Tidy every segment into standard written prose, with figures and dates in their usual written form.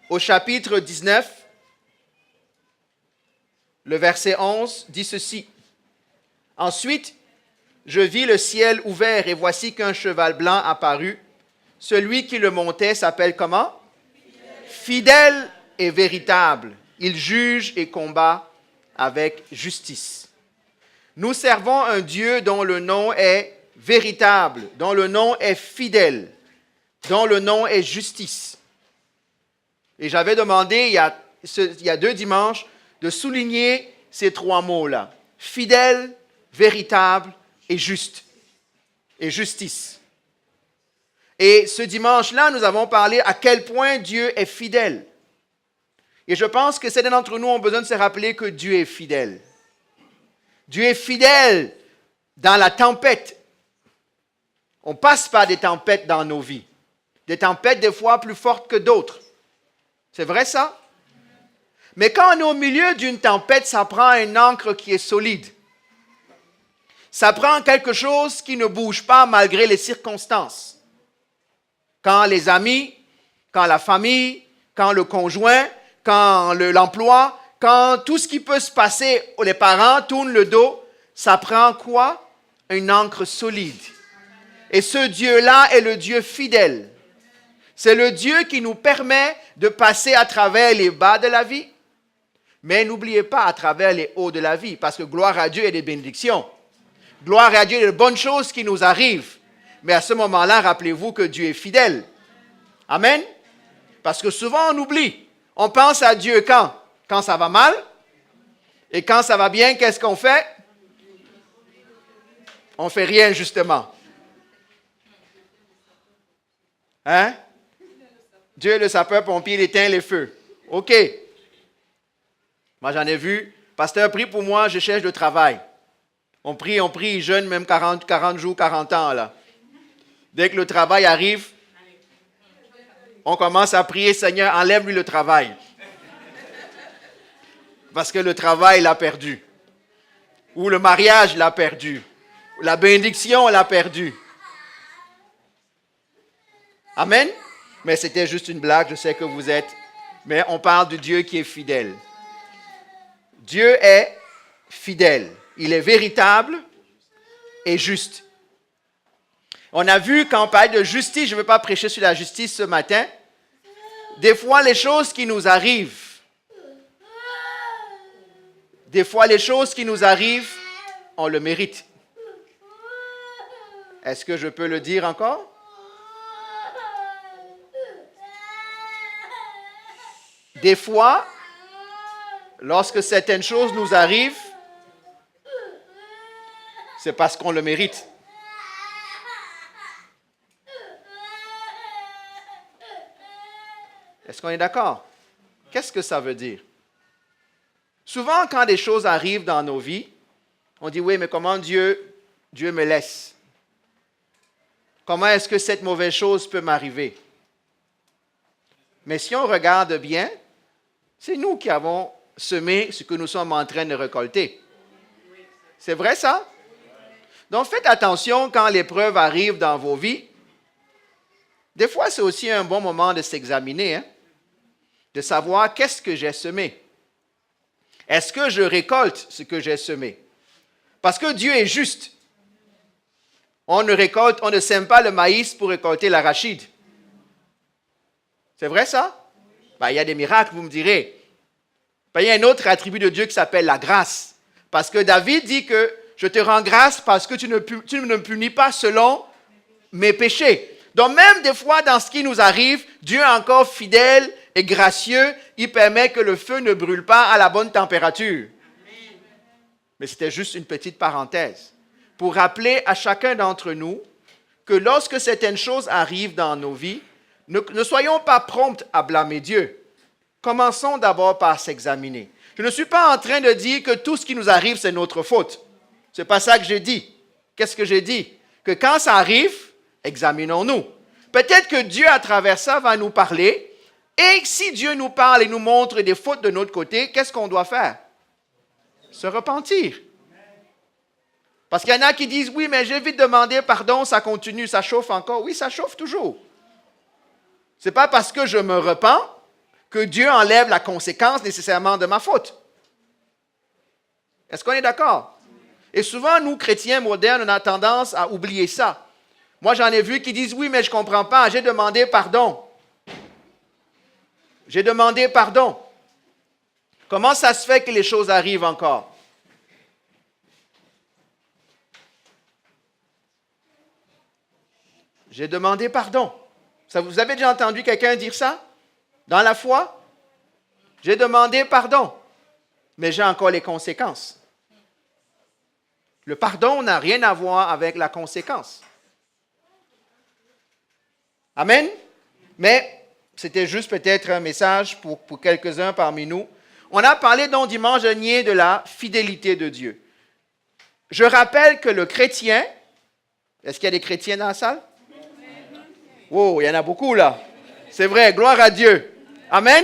au chapitre 19, le verset 11 dit ceci. Ensuite, je vis le ciel ouvert et voici qu'un cheval blanc apparut. Celui qui le montait s'appelle comment? Fidèle et véritable. Il juge et combat avec justice. Nous servons un Dieu dont le nom est véritable, dont le nom est fidèle, dont le nom est justice. Et j'avais demandé il y a 2 dimanches de souligner ces 3 mots-là. Fidèle, véritable et juste. Et justice. Et ce dimanche-là, nous avons parlé à quel point Dieu est fidèle. Et je pense que certains d'entre nous ont besoin de se rappeler que Dieu est fidèle. Dieu est fidèle dans la tempête. On passe par des tempêtes dans nos vies. Des tempêtes des fois plus fortes que d'autres. C'est vrai ça? Mais quand on est au milieu d'une tempête, ça prend une ancre qui est solide. Ça prend quelque chose qui ne bouge pas malgré les circonstances. Quand les amis, quand la famille, quand le conjoint, quand l'emploi, quand tout ce qui peut se passer, les parents tournent le dos, ça prend quoi? Une ancre solide. Et ce Dieu-là est le Dieu fidèle. C'est le Dieu qui nous permet de passer à travers les bas de la vie. Mais n'oubliez pas à travers les hauts de la vie, parce que gloire à Dieu, il y a des bénédictions. Gloire à Dieu, il y a de bonnes choses qui nous arrivent. Mais à ce moment-là, rappelez-vous que Dieu est fidèle. Amen. Parce que souvent, on oublie. On pense à Dieu quand? Quand ça va mal. Et quand ça va bien, qu'est-ce qu'on fait? On ne fait rien, justement. Hein? Dieu, le sapeur-pompier, il éteint les feux. OK. Moi, j'en ai vu. Pasteur, prie pour moi, je cherche du travail. On prie, il jeûne même 40 jours, 40 ans, là. Dès que le travail arrive, on commence à prier, Seigneur, enlève-lui le travail. Parce que le travail l'a perdu. Ou le mariage l'a perdu. Ou la bénédiction l'a perdu. Amen? Mais c'était juste une blague, je sais que vous êtes. Mais on parle de Dieu qui est fidèle. Dieu est fidèle. Il est véritable et juste. On a vu quand on parlait de justice, je ne veux pas prêcher sur la justice ce matin. Des fois, les choses qui nous arrivent, on le mérite. Est-ce que je peux le dire encore? Des fois, lorsque certaines choses nous arrivent, c'est parce qu'on le mérite. Est-ce qu'on est d'accord? Qu'est-ce que ça veut dire? Souvent, quand des choses arrivent dans nos vies, on dit, oui, mais comment Dieu me laisse? Comment est-ce que cette mauvaise chose peut m'arriver? Mais si on regarde bien, c'est nous qui avons semé ce que nous sommes en train de récolter. C'est vrai ça? Donc faites attention quand l'épreuve arrive dans vos vies. Des fois, c'est aussi un bon moment de s'examiner, hein? De savoir qu'est-ce que j'ai semé. Est-ce que je récolte ce que j'ai semé? Parce que Dieu est juste. On ne sème pas le maïs pour récolter l'arachide. C'est vrai ça? Ben, il y a des miracles, vous me direz. Ben, il y a un autre attribut de Dieu qui s'appelle la grâce. Parce que David dit que je te rends grâce parce que tu ne me punis pas selon mes péchés. Donc même des fois dans ce qui nous arrive, Dieu est encore fidèle et gracieux. Il permet que le feu ne brûle pas à la bonne température. Mais c'était juste une petite parenthèse pour rappeler à chacun d'entre nous que lorsque certaines choses arrivent dans nos vies, ne soyons pas prompts à blâmer Dieu. Commençons d'abord par s'examiner. Je ne suis pas en train de dire que tout ce qui nous arrive, c'est notre faute. Ce n'est pas ça que j'ai dit. Qu'est-ce que j'ai dit? Que quand ça arrive, examinons-nous. Peut-être que Dieu, à travers ça, va nous parler. Et si Dieu nous parle et nous montre des fautes de notre côté, qu'est-ce qu'on doit faire? Se repentir. Parce qu'il y en a qui disent, oui, mais j'ai vite demandé pardon, ça continue, ça chauffe encore. Oui, ça chauffe toujours. Ce n'est pas parce que je me repens que Dieu enlève la conséquence nécessairement de ma faute. Est-ce qu'on est d'accord? Et souvent, nous, chrétiens modernes, on a tendance à oublier ça. Moi, j'en ai vu qui disent, oui, mais je ne comprends pas, j'ai demandé pardon. J'ai demandé pardon. Comment ça se fait que les choses arrivent encore? J'ai demandé pardon. Vous avez déjà entendu quelqu'un dire ça? Dans la foi? J'ai demandé pardon, mais j'ai encore les conséquences. Le pardon n'a rien à voir avec la conséquence. Amen? Mais c'était juste peut-être un message pour quelques-uns parmi nous. On a parlé donc dimanche dernier de la fidélité de Dieu. Je rappelle que le chrétien, est-ce qu'il y a des chrétiens dans la salle? Oh, il y en a beaucoup là. C'est vrai, gloire à Dieu. Amen?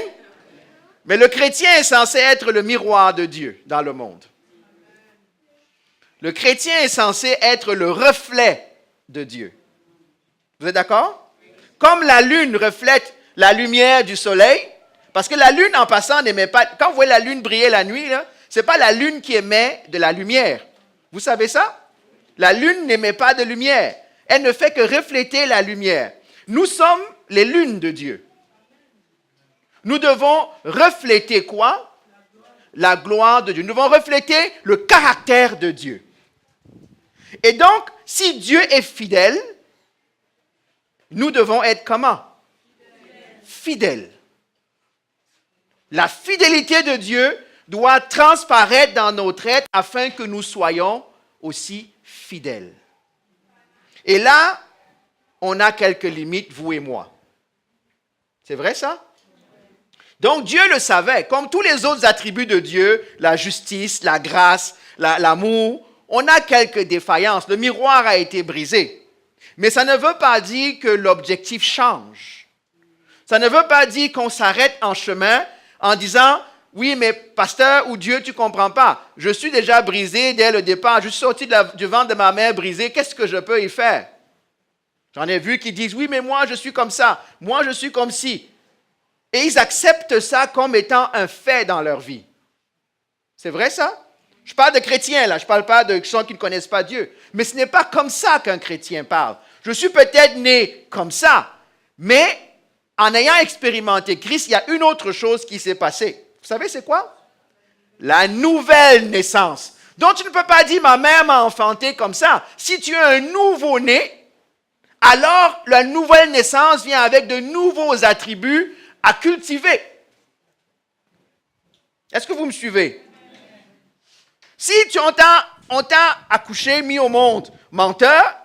Mais le chrétien est censé être le miroir de Dieu dans le monde. Le chrétien est censé être le reflet de Dieu. Vous êtes d'accord? Comme la lune reflète la lumière du soleil, parce que la lune, en passant, n'émet pas... Quand vous voyez la lune briller la nuit, ce n'est pas la lune qui émet de la lumière. Vous savez ça? La lune n'émet pas de lumière. Elle ne fait que refléter la lumière. Nous sommes les lunes de Dieu. Nous devons refléter quoi? La gloire de Dieu. Nous devons refléter le caractère de Dieu. Et donc, si Dieu est fidèle, nous devons être comment? Fidèles. La fidélité de Dieu doit transparaître dans notre être afin que nous soyons aussi fidèles. Et là, on a quelques limites, vous et moi. C'est vrai ça? Donc Dieu le savait, comme tous les autres attributs de Dieu, la justice, la grâce, l'amour, on a quelques défaillances. Le miroir a été brisé. Mais ça ne veut pas dire que l'objectif change. Ça ne veut pas dire qu'on s'arrête en chemin en disant, oui, mais pasteur ou Dieu, tu ne comprends pas. Je suis déjà brisé dès le départ. Je suis sorti du ventre de ma mère brisé. Qu'est-ce que je peux y faire? J'en ai vu qui disent, oui, mais moi, je suis comme ça. Moi, je suis comme ci. Et ils acceptent ça comme étant un fait dans leur vie. C'est vrai ça? Je parle de chrétiens là, je ne parle pas de gens qui ne connaissent pas Dieu. Mais ce n'est pas comme ça qu'un chrétien parle. Je suis peut-être né comme ça, mais en ayant expérimenté Christ, il y a une autre chose qui s'est passée. Vous savez c'est quoi? La nouvelle naissance. Donc tu ne peux pas dire ma mère m'a enfanté comme ça. Si tu es un nouveau-né, alors la nouvelle naissance vient avec de nouveaux attributs à cultiver. Est-ce que vous me suivez? Si on t'a accouché, mis au monde, menteur,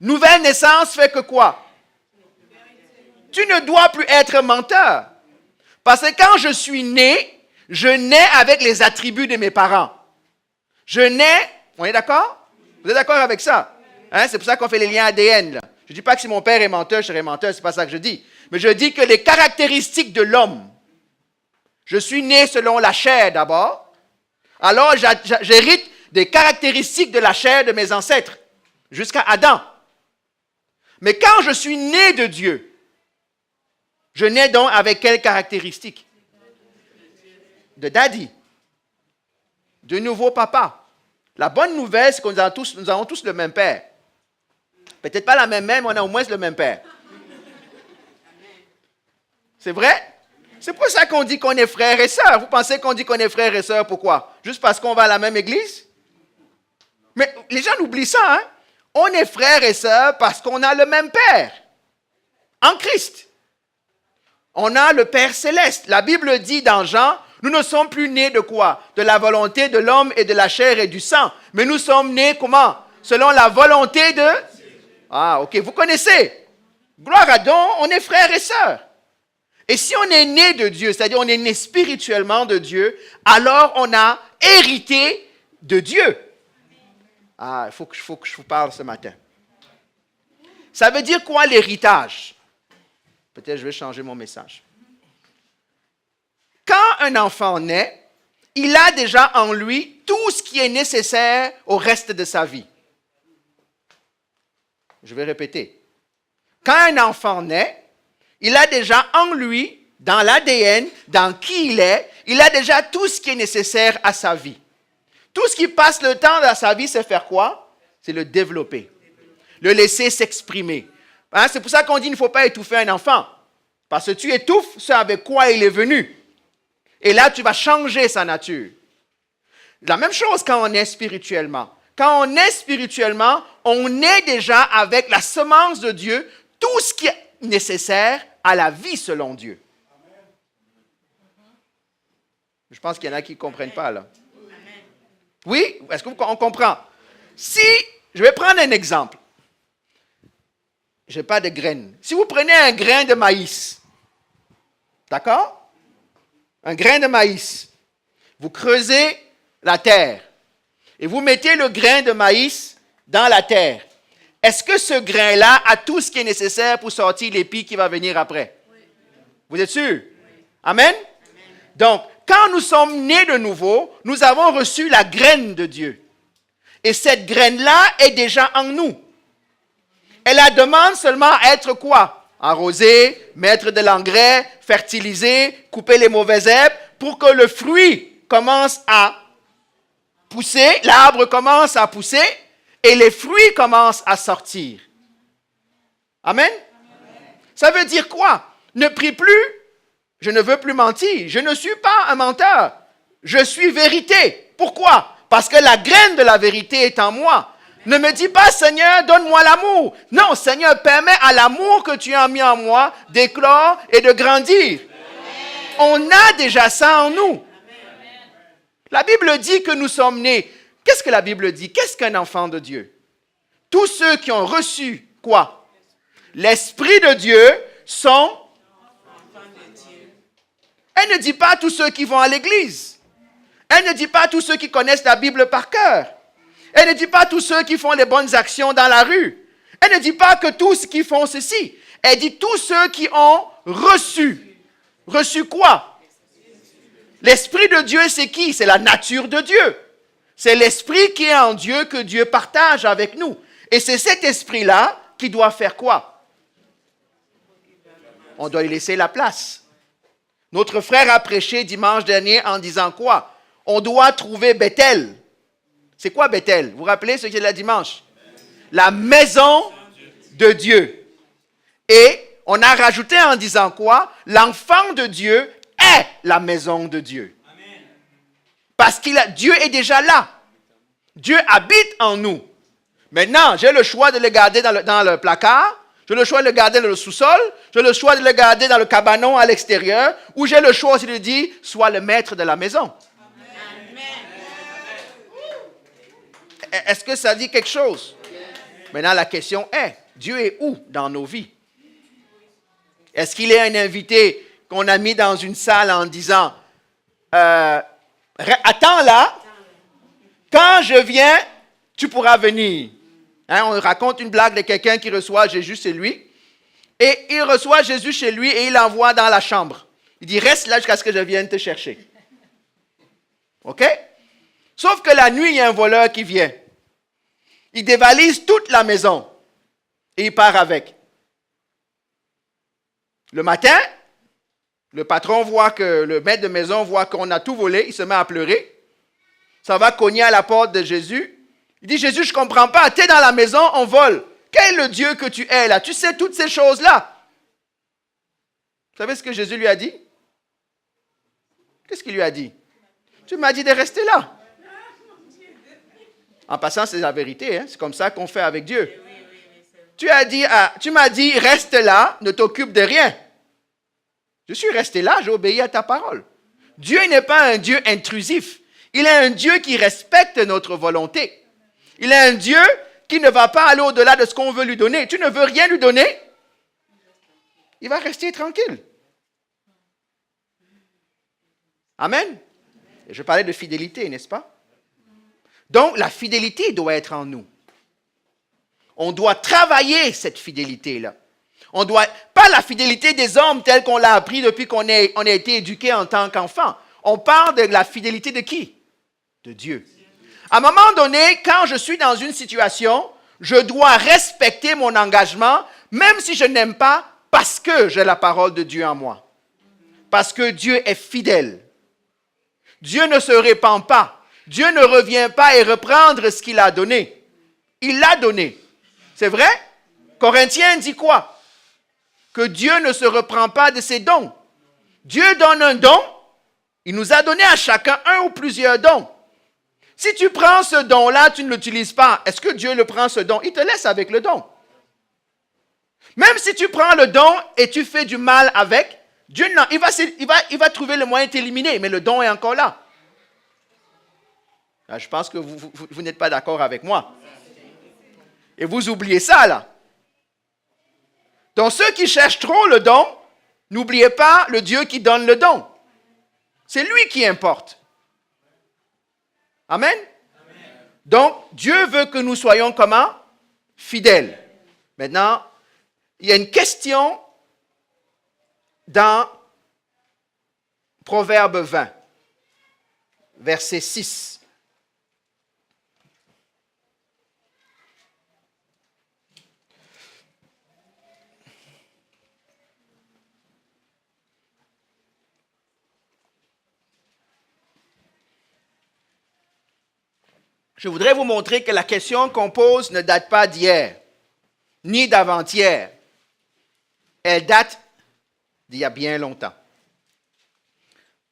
nouvelle naissance fait que quoi? Tu ne dois plus être menteur. Parce que quand je suis né, je nais avec les attributs de mes parents. Je nais, on est d'accord? Vous êtes d'accord avec ça? Hein? C'est pour ça qu'on fait les liens ADN. Là. Je ne dis pas que si mon père est menteur, je serai menteur, ce n'est pas ça que je dis. Mais je dis que les caractéristiques de l'homme, je suis né selon la chair d'abord, alors j'hérite des caractéristiques de la chair de mes ancêtres, jusqu'à Adam. Mais quand je suis né de Dieu, je nais donc avec quelles caractéristiques? De daddy, de nouveau papa. La bonne nouvelle, c'est que nous avons tous le même père. Peut-être pas la même mère, mais on a au moins le même père. C'est vrai? C'est pour ça qu'on dit qu'on est frères et sœurs. Vous pensez qu'on dit qu'on est frères et sœurs, pourquoi? Juste parce qu'on va à la même église? Mais les gens oublient ça, hein? On est frères et sœurs parce qu'on a le même Père, en Christ. On a le Père céleste. La Bible dit dans Jean, nous ne sommes plus nés de quoi? De la volonté de l'homme et de la chair et du sang. Mais nous sommes nés comment? Selon la volonté de... Ah, ok, vous connaissez. Gloire à Dieu, on est frères et sœurs. Et si on est né de Dieu, c'est-à-dire on est né spirituellement de Dieu, alors on a hérité de Dieu. Ah, il faut que je vous parle ce matin. Ça veut dire quoi l'héritage? Peut-être je vais changer mon message. Quand un enfant naît, il a déjà en lui tout ce qui est nécessaire au reste de sa vie. Je vais répéter. Quand un enfant naît, il a déjà en lui dans l'ADN, dans qui il a déjà tout ce qui est nécessaire à sa vie. Tout ce qui passe le temps dans sa vie, c'est faire quoi? C'est le développer, le laisser s'exprimer. Hein, c'est pour ça qu'on dit qu'il ne faut pas étouffer un enfant. Parce que tu étouffes ce avec quoi il est venu. Et là, tu vas changer sa nature. La même chose quand on est spirituellement. Quand on est spirituellement, on est déjà avec la semence de Dieu, tout ce qui est nécessaire à la vie selon Dieu. Je pense qu'il y en a qui ne comprennent pas là. Oui? Est-ce qu'on comprend? Si, je vais prendre un exemple. Je n'ai pas de graines. Si vous prenez un grain de maïs, d'accord? Un grain de maïs, vous creusez la terre et vous mettez le grain de maïs dans la terre. Est-ce que ce grain-là a tout ce qui est nécessaire pour sortir l'épi qui va venir après? Oui. Vous êtes sûr? Oui. Amen? Amen? Donc, quand nous sommes nés de nouveau, nous avons reçu la graine de Dieu. Et cette graine-là est déjà en nous. Elle la demande seulement à être quoi? Arroser, mettre de l'engrais, fertiliser, couper les mauvaises herbes pour que le fruit commence à pousser, l'arbre commence à pousser et les fruits commencent à sortir. Amen? Amen. Ça veut dire quoi? Ne prie plus, je ne veux plus mentir. Je ne suis pas un menteur. Je suis vérité. Pourquoi? Parce que la graine de la vérité est en moi. Ne me dis pas, Seigneur, donne-moi l'amour. Non, Seigneur, permets à l'amour que tu as mis en moi d'éclore et de grandir. Amen. On a déjà ça en nous. Amen. La Bible dit que nous sommes nés. Qu'est-ce que la Bible dit? Qu'est-ce qu'un enfant de Dieu? Tous ceux qui ont reçu quoi? L'Esprit de Dieu sont enfants de Dieu. Elle ne dit pas tous ceux qui vont à l'église. Elle ne dit pas tous ceux qui connaissent la Bible par cœur. Elle ne dit pas tous ceux qui font les bonnes actions dans la rue. Elle ne dit pas que tous qui font ceci. Elle dit tous ceux qui ont reçu. Reçu quoi? L'Esprit de Dieu, c'est qui? C'est la nature de Dieu. C'est l'Esprit qui est en Dieu que Dieu partage avec nous. Et c'est cet Esprit-là qui doit faire quoi? On doit lui laisser la place. Notre frère a prêché dimanche dernier en disant quoi? On doit trouver Bethel. C'est quoi Bethel? Vous vous rappelez ce qu'il y a dimanche? La maison de Dieu. Et on a rajouté en disant quoi? L'enfant de Dieu est la maison de Dieu. Parce que Dieu est déjà là. Dieu habite en nous. Maintenant, j'ai le choix de le garder dans le placard, j'ai le choix de le garder dans le sous-sol, j'ai le choix de le garder dans le cabanon à l'extérieur, ou j'ai le choix aussi de dire, sois le maître de la maison. Est-ce que ça dit quelque chose? Maintenant, la question est, Dieu est où dans nos vies? Est-ce qu'il est un invité qu'on a mis dans une salle en disant, attends là, quand je viens, tu pourras venir. Hein, on raconte une blague de quelqu'un qui reçoit Jésus chez lui, et il reçoit Jésus chez lui et il l'envoie dans la chambre. Il dit, reste là jusqu'à ce que je vienne te chercher. OK? Sauf que la nuit, il y a un voleur qui vient. Il dévalise toute la maison et il part avec. Le matin, le patron voit que, le maître de maison voit qu'on a tout volé, il se met à pleurer. Ça va cogner à la porte de Jésus. Il dit, Jésus, je ne comprends pas, tu es dans la maison, on vole. Quel est le Dieu que tu es là? Tu sais toutes ces choses-là. Vous savez ce que Jésus lui a dit? Qu'est-ce qu'il lui a dit? Tu m'as dit de rester là. En passant, c'est la vérité, hein? C'est comme ça qu'on fait avec Dieu. Tu m'as dit, reste là, ne t'occupe de rien. Je suis resté là, j'ai obéi à ta parole. Dieu n'est pas un Dieu intrusif. Il est un Dieu qui respecte notre volonté. Il est un Dieu qui ne va pas aller au-delà de ce qu'on veut lui donner. Tu ne veux rien lui donner, il va rester tranquille. Amen. Et je parlais de fidélité, n'est-ce pas? Donc, la fidélité doit être en nous. On doit travailler cette fidélité-là. On doit, pas la fidélité des hommes telle qu'on l'a appris depuis qu'on a été éduqué en tant qu'enfant. On parle de la fidélité de qui? De Dieu. À un moment donné, quand je suis dans une situation, je dois respecter mon engagement, même si je n'aime pas, parce que j'ai la parole de Dieu en moi. Parce que Dieu est fidèle. Dieu ne se répand pas. Dieu ne revient pas et reprendre ce qu'il a donné. Il l'a donné. C'est vrai? Corinthiens dit quoi? Que Dieu ne se reprend pas de ses dons. Dieu donne un don. Il nous a donné à chacun un ou plusieurs dons. Si tu prends ce don-là, tu ne l'utilises pas. Est-ce que Dieu le prend ce don? Il te laisse avec le don. Même si tu prends le don et tu fais du mal avec, Dieu, non, il va trouver le moyen de t'éliminer, mais le don est encore là. Là, je pense que vous n'êtes pas d'accord avec moi. Et vous oubliez ça, là. Donc, ceux qui cherchent trop le don, n'oubliez pas le Dieu qui donne le don. C'est lui qui importe. Amen? Donc, Dieu veut que nous soyons comment? Fidèles. Maintenant, il y a une question dans Proverbe 20, verset 6. Je voudrais vous montrer que la question qu'on pose ne date pas d'hier, ni d'avant-hier. Elle date d'il y a bien longtemps.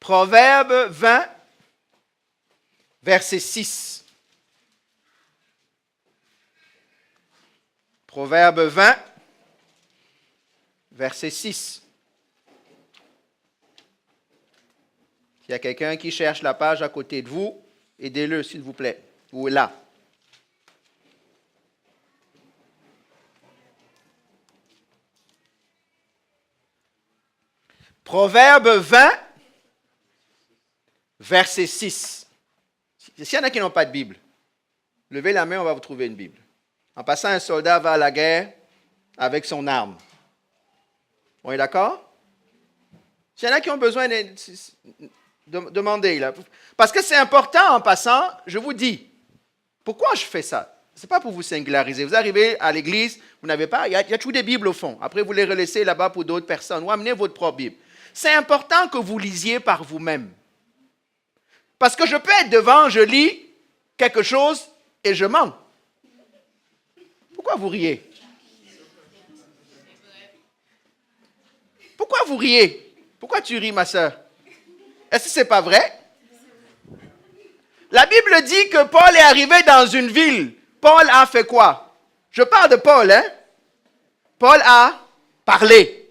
Proverbe 20, verset 6. Proverbe 20, verset 6. S'il y a quelqu'un qui cherche la page à côté de vous, aidez-le, s'il vous plaît. Où est là? Proverbe 20, verset 6. S'il y en a qui n'ont pas de Bible, levez la main, on va vous trouver une Bible. En passant, un soldat va à la guerre avec son arme. On est d'accord? S'il y en a qui ont besoin de demander, là. Parce que c'est important en passant, je vous dis, pourquoi je fais ça? Ce n'est pas pour vous singulariser. Vous arrivez à l'église, vous n'avez pas, il y a toujours des Bibles au fond. Après, vous les relaissez là-bas pour d'autres personnes ou amenez votre propre Bible. C'est important que vous lisiez par vous-même. Parce que je peux être devant, je lis quelque chose et je mens. Pourquoi vous riez? Pourquoi vous riez? Pourquoi tu ris, ma sœur? Est-ce que ce n'est pas vrai? La Bible dit que Paul est arrivé dans une ville. Paul a fait quoi? Je parle de Paul, hein? Paul a parlé.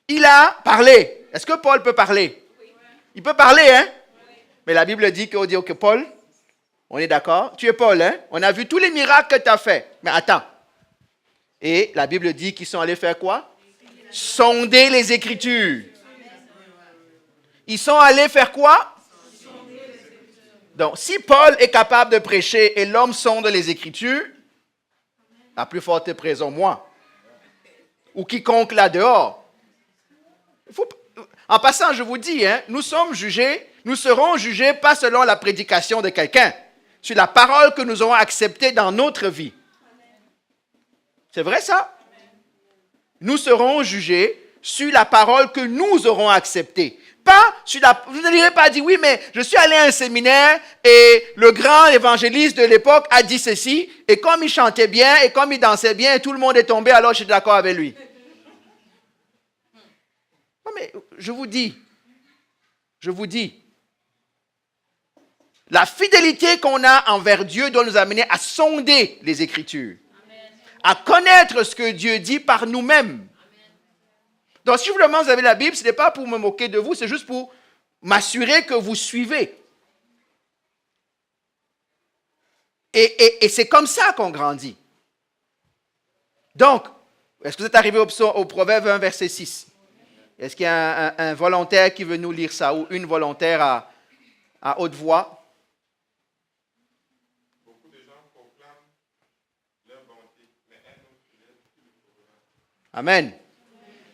Il a parlé. Est-ce que Paul peut parler? Il peut parler, hein? Mais la Bible dit que Paul, on est d'accord? Tu es Paul, hein? On a vu tous les miracles que tu as faits. Mais attends. Et la Bible dit qu'ils sont allés faire quoi? Sonder les Écritures. Ils sont allés faire quoi? Donc, si Paul est capable de prêcher et l'homme sonde les Écritures, à plus forte raison, moi, ou quiconque là dehors. En passant, je vous dis, hein, nous serons jugés pas selon la prédication de quelqu'un, sur la parole que nous aurons acceptée dans notre vie. C'est vrai ça? Nous serons jugés sur la parole que nous aurons acceptée. Vous ne direz pas dit, oui, mais je suis allé à un séminaire et le grand évangéliste de l'époque a dit ceci, et comme il chantait bien, et comme il dansait bien, et tout le monde est tombé, alors je suis d'accord avec lui. Non, mais je vous dis, la fidélité qu'on a envers Dieu doit nous amener à sonder les Écritures, à connaître ce que Dieu dit par nous-mêmes. Donc, si vous avez la Bible, ce n'est pas pour me moquer de vous, c'est juste pour m'assurer que vous suivez. Et c'est comme ça qu'on grandit. Donc, est-ce que vous êtes arrivé au Proverbe 1, verset 6? Est-ce qu'il y a un volontaire qui veut nous lire ça, ou une volontaire à haute voix? Beaucoup de gens proclament leur bonté, mais un autre. Amen.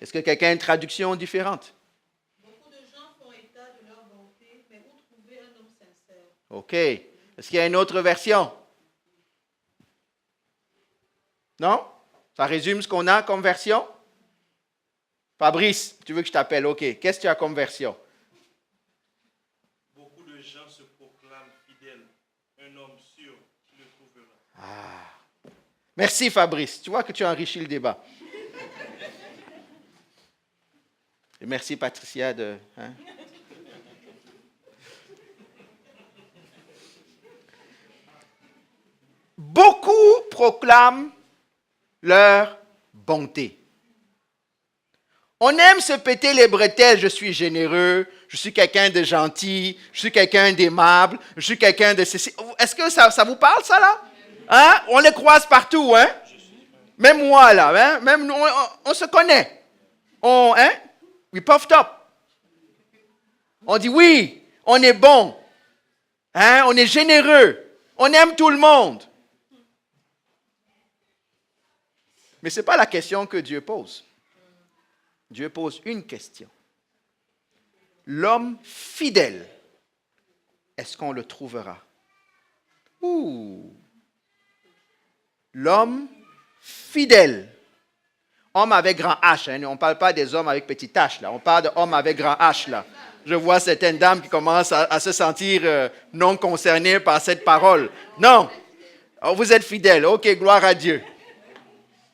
Est-ce que quelqu'un a une traduction différente? Beaucoup de gens font état de leur bonté, mais où trouver un homme sincère? OK. Est-ce qu'il y a une autre version? Non? Ça résume ce qu'on a comme version? Fabrice, tu veux que je t'appelle? OK. Qu'est-ce que tu as comme version? Beaucoup de gens se proclament fidèles. Un homme sûr qui le trouvera. Ah. Merci Fabrice. Tu vois que tu as enrichi le débat. Et merci Patricia de... hein. Beaucoup proclament leur bonté. On aime se péter les bretelles. Je suis généreux, je suis quelqu'un de gentil, je suis quelqu'un d'aimable, je suis quelqu'un de ceci. Est-ce que ça vous parle, ça, là? Hein? On les croise partout, hein? Même moi, là, hein? Même nous, on se connaît. Hein? We puffed up. On dit oui, on est bon. Hein? On est généreux. On aime tout le monde. Mais ce n'est pas la question que Dieu pose. Dieu pose une question. L'homme fidèle, est-ce qu'on le trouvera? Ouh! L'homme fidèle. Homme avec grand H. Hein? On ne parle pas des hommes avec petit H. Là. On parle d'hommes avec grand H. Là. Je vois certaines dames qui commencent à se sentir non concernées par cette parole. Non. Oh, vous êtes fidèles. OK, gloire à Dieu.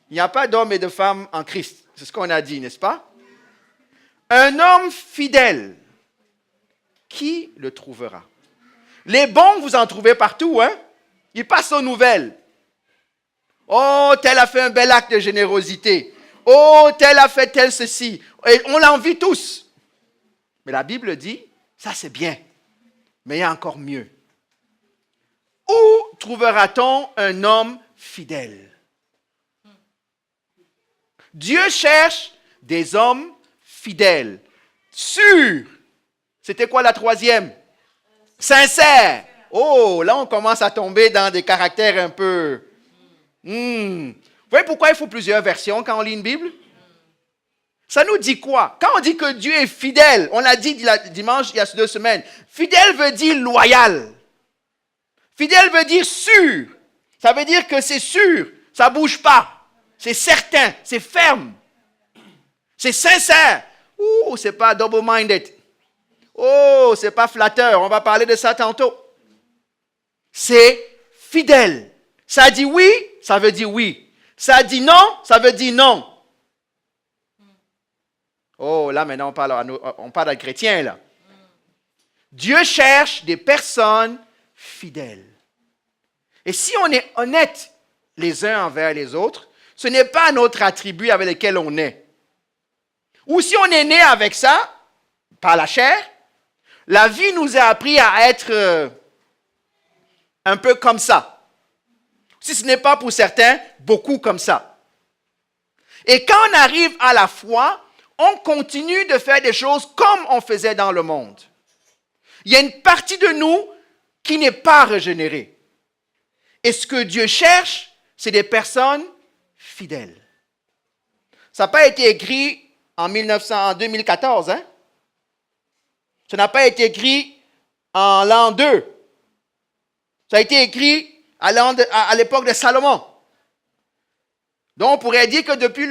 Il n'y a pas d'hommes et de femmes en Christ. C'est ce qu'on a dit, n'est-ce pas? Un homme fidèle, qui le trouvera? Les bons, vous en trouvez partout, hein? Ils passent aux nouvelles. Oh, tel a fait un bel acte de générosité. Oh, tel a fait tel ceci. Et on l'envie tous. Mais la Bible dit, ça c'est bien, mais il y a encore mieux. Où trouvera-t-on un homme fidèle? Dieu cherche des hommes fidèles, sûrs. C'était quoi la troisième? Sincère. Oh, là on commence à tomber dans des caractères un peu... Vous voyez pourquoi il faut plusieurs versions quand on lit une Bible? Ça nous dit quoi? Quand on dit que Dieu est fidèle, on l'a dit dimanche il y a 2 semaines, fidèle veut dire loyal. Fidèle veut dire sûr. Ça veut dire que c'est sûr, ça ne bouge pas. C'est certain, c'est ferme. C'est sincère. Ouh, c'est pas double-minded. Oh, c'est pas flatteur. On va parler de ça tantôt. C'est fidèle. Ça dit oui, ça veut dire oui. Ça dit non, ça veut dire non. Oh, là maintenant on parle à chrétiens là. Dieu cherche des personnes fidèles. Et si on est honnête les uns envers les autres, ce n'est pas notre attribut avec lequel on est. Ou si on est né avec ça, par la chair, la vie nous a appris à être un peu comme ça. Si ce n'est pas pour certains, beaucoup comme ça. Et quand on arrive à la foi, on continue de faire des choses comme on faisait dans le monde. Il y a une partie de nous qui n'est pas régénérée. Et ce que Dieu cherche, c'est des personnes fidèles. Ça n'a pas été écrit en 2014, hein? Ça n'a pas été écrit en l'an 2. Ça a été écrit à l'époque de Salomon. Donc on pourrait dire que depuis que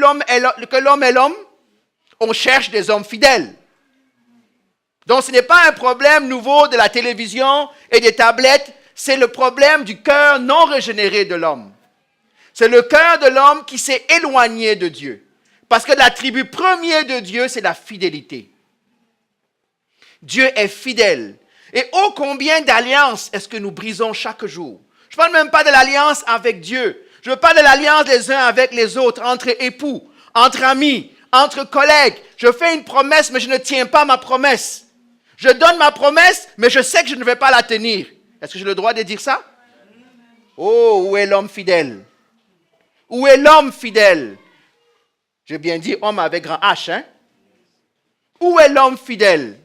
l'homme est l'homme, on cherche des hommes fidèles. Donc ce n'est pas un problème nouveau de la télévision et des tablettes, c'est le problème du cœur non régénéré de l'homme. C'est le cœur de l'homme qui s'est éloigné de Dieu. Parce que l'attribut premier de Dieu, c'est la fidélité. Dieu est fidèle. Et ô combien d'alliances est-ce que nous brisons chaque jour? Je ne parle même pas de l'alliance avec Dieu. Je parle de l'alliance les uns avec les autres, entre époux, entre amis, entre collègues. Je fais une promesse, mais je ne tiens pas ma promesse. Je donne ma promesse, mais je sais que je ne vais pas la tenir. Est-ce que j'ai le droit de dire ça? Oh, où est l'homme fidèle? Où est l'homme fidèle? J'ai bien dit homme avec grand H, hein? Où est l'homme fidèle?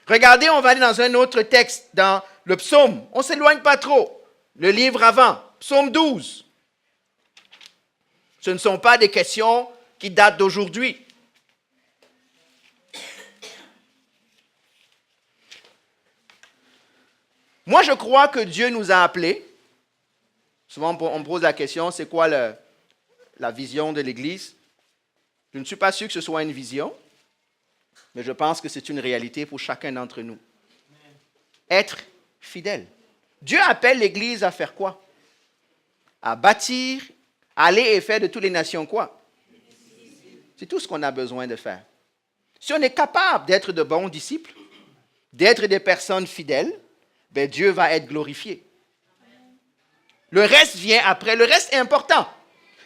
Regardez, on va aller dans un autre texte, dans le psaume. On ne s'éloigne pas trop. Le livre avant, psaume 12. Ce ne sont pas des questions qui datent d'aujourd'hui. Moi, je crois que Dieu nous a appelés. Souvent, on me pose la question, c'est quoi la vision de l'Église? Je ne suis pas sûr que ce soit une vision, mais je pense que c'est une réalité pour chacun d'entre nous. Être fidèle. Dieu appelle l'Église à faire quoi? À bâtir, aller et faire de toutes les nations quoi? C'est tout ce qu'on a besoin de faire. Si on est capable d'être de bons disciples, d'être des personnes fidèles, ben Dieu va être glorifié. Le reste vient après. Le reste est important.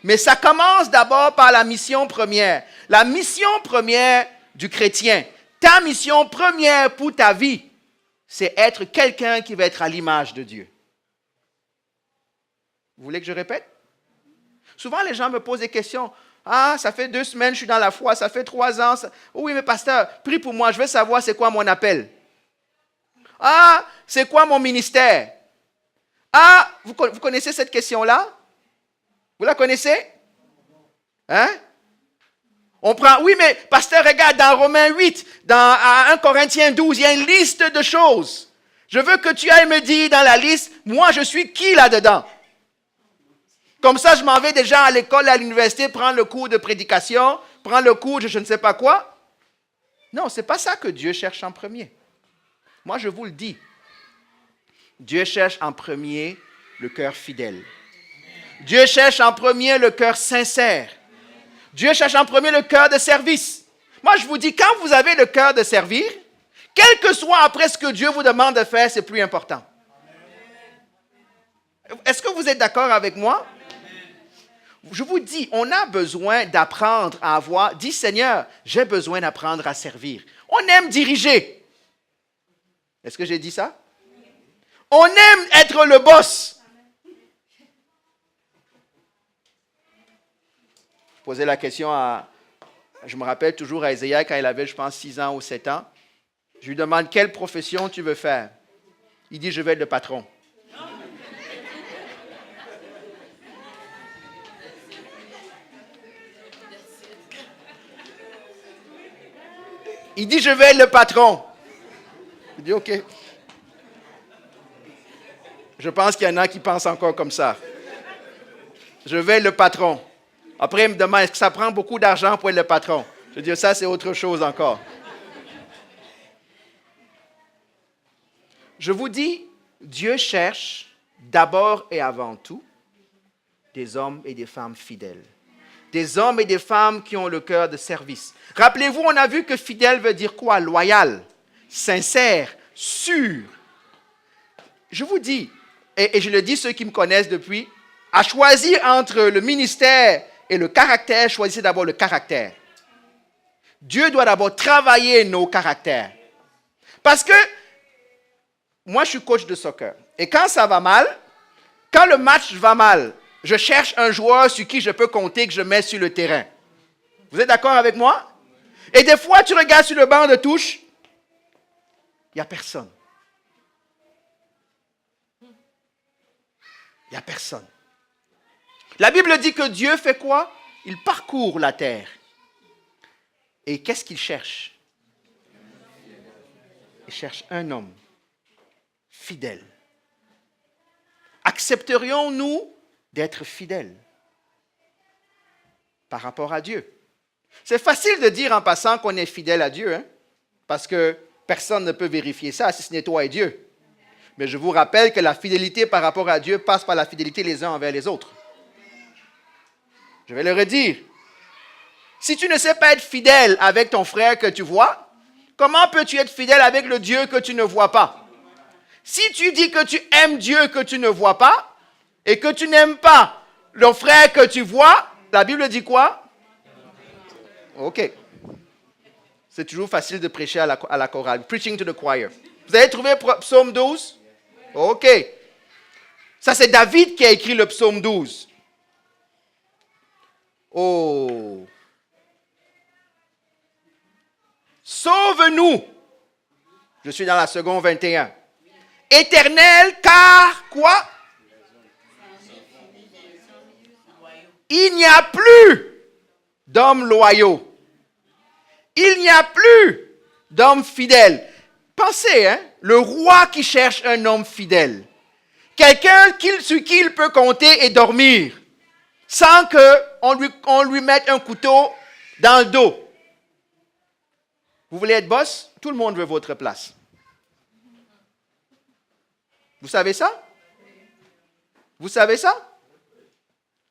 Mais ça commence d'abord par la mission première. La mission première du chrétien. Ta mission première pour ta vie, c'est être quelqu'un qui va être à l'image de Dieu. Vous voulez que je répète? Souvent, les gens me posent des questions. Ah, ça fait 2 semaines, je suis dans la foi, ça fait 3 ans. Oui, mais pasteur, prie pour moi, je veux savoir c'est quoi mon appel. Ah, c'est quoi mon ministère? Ah, vous connaissez cette question-là? Vous la connaissez? Hein? On prend, oui, mais pasteur, regarde, dans Romains 8, dans 1 Corinthiens 12, il y a une liste de choses. Je veux que tu ailles me dire dans la liste, moi, je suis qui là-dedans? Comme ça, je m'en vais déjà à l'école, à l'université, prendre le cours de prédication, prendre le cours de je ne sais pas quoi. Non, ce n'est pas ça que Dieu cherche en premier. Moi, je vous le dis. Dieu cherche en premier le cœur fidèle. Dieu cherche en premier le cœur sincère. Dieu cherche en premier le cœur de service. Moi, je vous dis, quand vous avez le cœur de servir, quel que soit après ce que Dieu vous demande de faire, c'est plus important. Est-ce que vous êtes d'accord avec moi? Je vous dis, on a besoin d'apprendre à avoir, dis Seigneur, j'ai besoin d'apprendre à servir. On aime diriger. Est-ce que j'ai dit ça? On aime être le boss. Je posais la question je me rappelle toujours à Ésaïe quand il avait, je pense, 6 ans ou 7 ans. Je lui demande, quelle profession tu veux faire? Il dit, je vais être le patron. Il dit, je vais être le patron. Je dis, OK. Je pense qu'il y en a qui pensent encore comme ça. Je vais être le patron. Après, il me demande, est-ce que ça prend beaucoup d'argent pour être le patron? Je dis, ça, c'est autre chose encore. Je vous dis, Dieu cherche d'abord et avant tout des hommes et des femmes fidèles. Des hommes et des femmes qui ont le cœur de service. Rappelez-vous, on a vu que fidèle veut dire quoi? Loyal, sincère, sûr. Je vous dis, et je le dis ceux qui me connaissent depuis, à choisir entre le ministère et le caractère, choisissez d'abord le caractère. Dieu doit d'abord travailler nos caractères. Parce que, moi je suis coach de soccer, et quand ça va mal, quand le match va mal, je cherche un joueur sur qui je peux compter, que je mets sur le terrain. Vous êtes d'accord avec moi? Et des fois, tu regardes sur le banc de touche, il n'y a personne. Il n'y a personne. La Bible dit que Dieu fait quoi? Il parcourt la terre. Et qu'est-ce qu'il cherche? Il cherche un homme fidèle. Accepterions-nous d'être fidèles par rapport à Dieu? C'est facile de dire en passant qu'on est fidèle à Dieu, hein? Parce que personne ne peut vérifier ça si ce n'est toi et Dieu. Mais je vous rappelle que la fidélité par rapport à Dieu passe par la fidélité les uns envers les autres. Je vais le redire. Si tu ne sais pas être fidèle avec ton frère que tu vois, comment peux-tu être fidèle avec le Dieu que tu ne vois pas? Si tu dis que tu aimes Dieu que tu ne vois pas, et que tu n'aimes pas le frère que tu vois, la Bible dit quoi? OK. C'est toujours facile de prêcher à la chorale. Preaching to the choir. Vous avez trouvé psaume 12? OK. Ça, c'est David qui a écrit le psaume 12. Oh. Sauve-nous. Je suis dans la seconde 21. Éternel, car quoi? Il n'y a plus d'hommes loyaux. Il n'y a plus d'hommes fidèles. Pensez, hein, le roi qui cherche un homme fidèle. Quelqu'un sur qui il peut compter et dormir. Sans qu'on lui mette un couteau Dans le dos. Vous voulez être boss? Tout le monde veut votre place. Vous savez ça? Vous savez ça?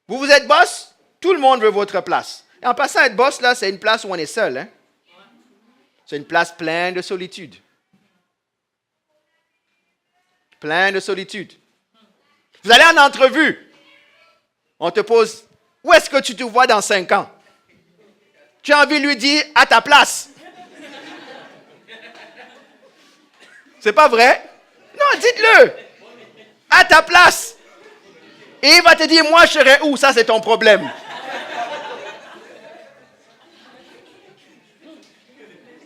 Vous êtes boss? Tout le monde veut votre place. Et en passant, être boss, là, c'est une place où on est seul. Hein? C'est une place pleine de solitude. Plein de solitude. Vous allez en entrevue. On te pose, où est-ce que tu te vois dans 5 ans? Tu as envie de lui dire, à ta place. C'est pas vrai? Non, dites-le. À ta place. Et il va te dire, moi, je serai où? Ça, c'est ton problème.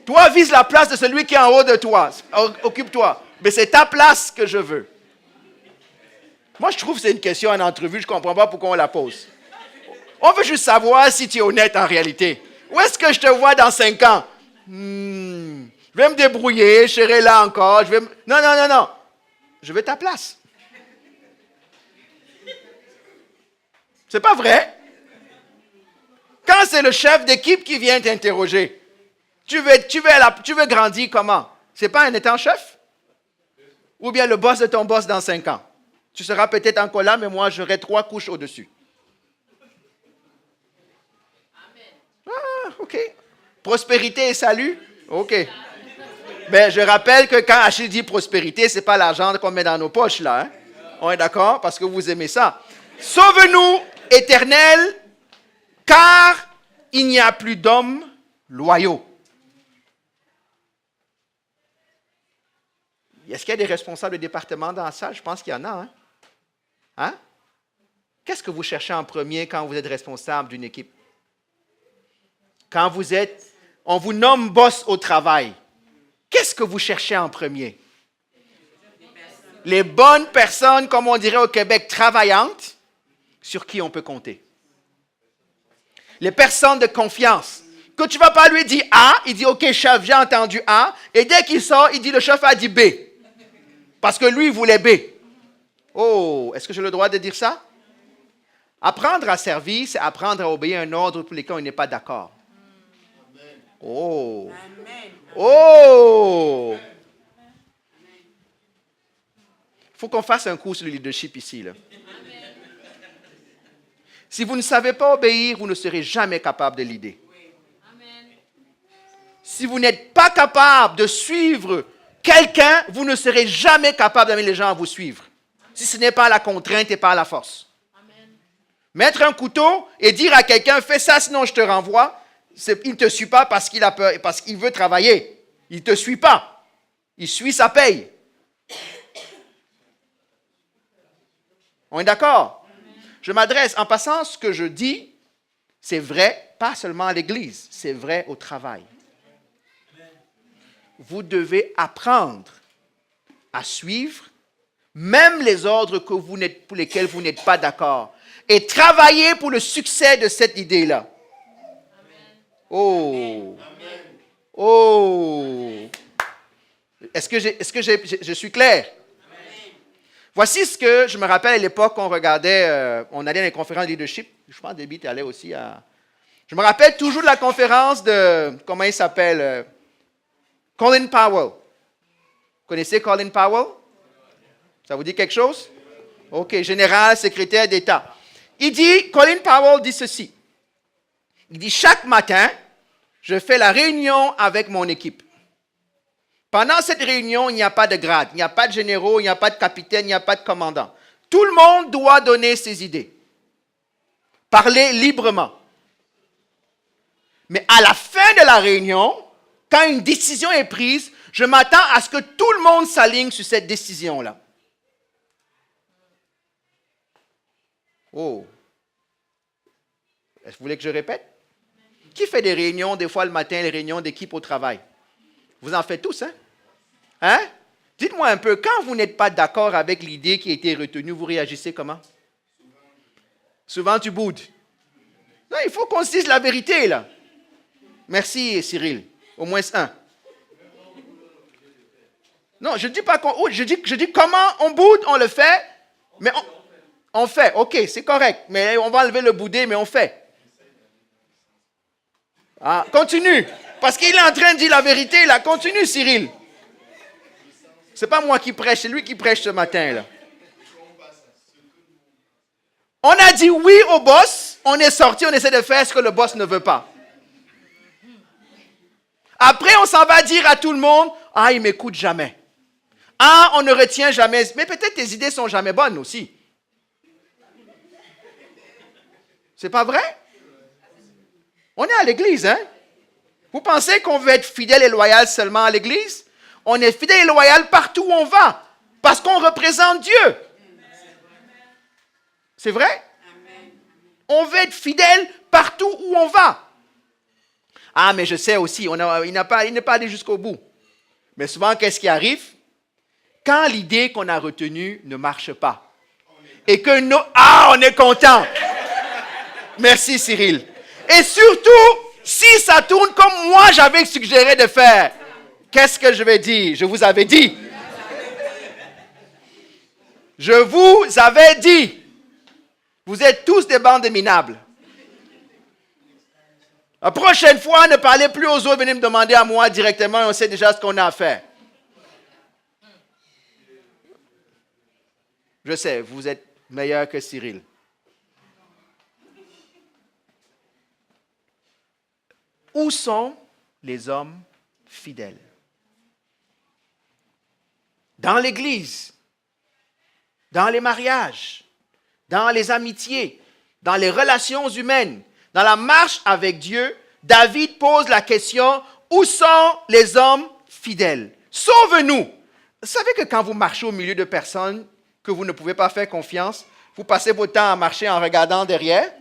Toi, vise la place de celui qui est en haut de toi. Occupe-toi. Mais c'est ta place que je veux. Moi, je trouve que c'est une question en entrevue. Je ne comprends pas pourquoi on la pose. On veut juste savoir si tu es honnête en réalité. Où est-ce que je te vois dans 5 ans? Je vais me débrouiller. Je serai là encore. Non. Je veux ta place. C'est pas vrai? Quand c'est le chef d'équipe qui vient t'interroger, tu veux grandir comment? C'est pas en étant chef? Ou bien le boss de ton boss dans 5 ans? Tu seras peut-être encore là, mais moi, j'aurai 3 couches au-dessus. Ah, OK. Prospérité et salut? OK. Mais je rappelle que quand Achille dit prospérité, ce n'est pas l'argent qu'on met dans nos poches, là. Hein? On est d'accord? Parce que vous aimez ça. Sauve-nous, Éternel, car il n'y a plus d'hommes loyaux. Est-ce qu'il y a des responsables de département dans la salle? Je pense qu'il y en a. Hein? Hein? Qu'est-ce que vous cherchez en premier quand vous êtes responsable d'une équipe? Quand on vous nomme boss au travail, qu'est-ce que vous cherchez en premier? Les bonnes personnes, comme on dirait au Québec, travaillantes, sur qui on peut compter. Les personnes de confiance. Que tu ne vas pas lui dire A, il dit OK, chef, j'ai entendu A. Et dès qu'il sort, il dit le chef a dit B. Parce que lui, il voulait B. Oh, est-ce que j'ai le droit de dire ça? Apprendre à servir, c'est apprendre à obéir à un ordre pour lequel on n'est pas d'accord. Oh. Oh. Il faut qu'on fasse un cours sur le leadership ici, là. Si vous ne savez pas obéir, vous ne serez jamais capable de leader. Si vous n'êtes pas capable de suivre quelqu'un, vous ne serez jamais capable d'amener les gens à vous suivre. Si ce n'est pas la contrainte et pas la force. Mettre un couteau et dire à quelqu'un, fais ça sinon je te renvoie, il ne te suit pas parce qu'il a peur, parce qu'il veut travailler. Il ne te suit pas. Il suit sa paye. On est d'accord? Je m'adresse, en passant, ce que je dis, c'est vrai, pas seulement à l'église, c'est vrai au travail. Vous devez apprendre à suivre, même les ordres pour lesquels vous n'êtes pas d'accord, et travailler pour le succès de cette idée-là. Oh! Oh! Est-ce que je suis clair? Voici ce que je me rappelle à l'époque, on regardait, on allait à les conférences de leadership. Je pense que Debbie allait aussi à... Je me rappelle toujours de la conférence de, comment il s'appelle? Colin Powell. Vous connaissez Colin Powell? Ça vous dit quelque chose? OK, général, secrétaire d'État. Colin Powell dit ceci. Il dit, chaque matin, je fais la réunion avec mon équipe. Pendant cette réunion, il n'y a pas de grade, il n'y a pas de généraux, il n'y a pas de capitaine, il n'y a pas de commandant. Tout le monde doit donner ses idées. Parler librement. Mais à la fin de la réunion, quand une décision est prise, je m'attends à ce que tout le monde s'aligne sur cette décision-là. Oh. Est-ce que vous voulez que je répète? Qui fait des réunions, des fois le matin, les réunions d'équipe au travail? Vous en faites tous, hein? Hein? Dites-moi un peu, quand vous n'êtes pas d'accord avec l'idée qui a été retenue, vous réagissez comment? Souvent, tu boudes. Non, il faut qu'on se dise la vérité, là. Merci, Cyril. Au moins un. Non, je ne dis pas qu'on... Je dis comment on boude, on le fait, mais on fait. OK, c'est correct, mais on va enlever le boudé, mais on fait. Ah, continue. Parce qu'il est en train de dire la vérité, là. Continue, Cyril. C'est pas moi qui prêche, c'est lui qui prêche ce matin, là. On a dit oui au boss, on est sorti, on essaie de faire ce que le boss ne veut pas. Après, on s'en va dire à tout le monde, ah, il m'écoute jamais. Ah, on ne retient jamais. Mais peut-être tes idées sont jamais bonnes aussi. C'est pas vrai? On est à l'église, hein? Vous pensez qu'on veut être fidèle et loyal seulement à l'église? On est fidèle et loyal partout où on va, parce qu'on représente Dieu. C'est vrai? On veut être fidèle partout où on va. Ah, mais je sais aussi, il n'est pas allé jusqu'au bout. Mais souvent, qu'est-ce qui arrive? Quand l'idée qu'on a retenue ne marche pas. Et que nous... Ah, on est content. Merci, Cyril. Et surtout, si ça tourne comme moi j'avais suggéré de faire, qu'est-ce que je vais dire? Je vous avais dit. Je vous avais dit. Vous êtes tous des bandes minables. La prochaine fois, ne parlez plus aux autres, venez me demander à moi directement et on sait déjà ce qu'on a à faire. Je sais, vous êtes meilleur que Cyril. Où sont les hommes fidèles? Dans l'Église, dans les mariages, dans les amitiés, dans les relations humaines, dans la marche avec Dieu, David pose la question, où sont les hommes fidèles? Sauve-nous! Vous savez que quand vous marchez au milieu de personnes que vous ne pouvez pas faire confiance, vous passez votre temps à marcher en regardant derrière?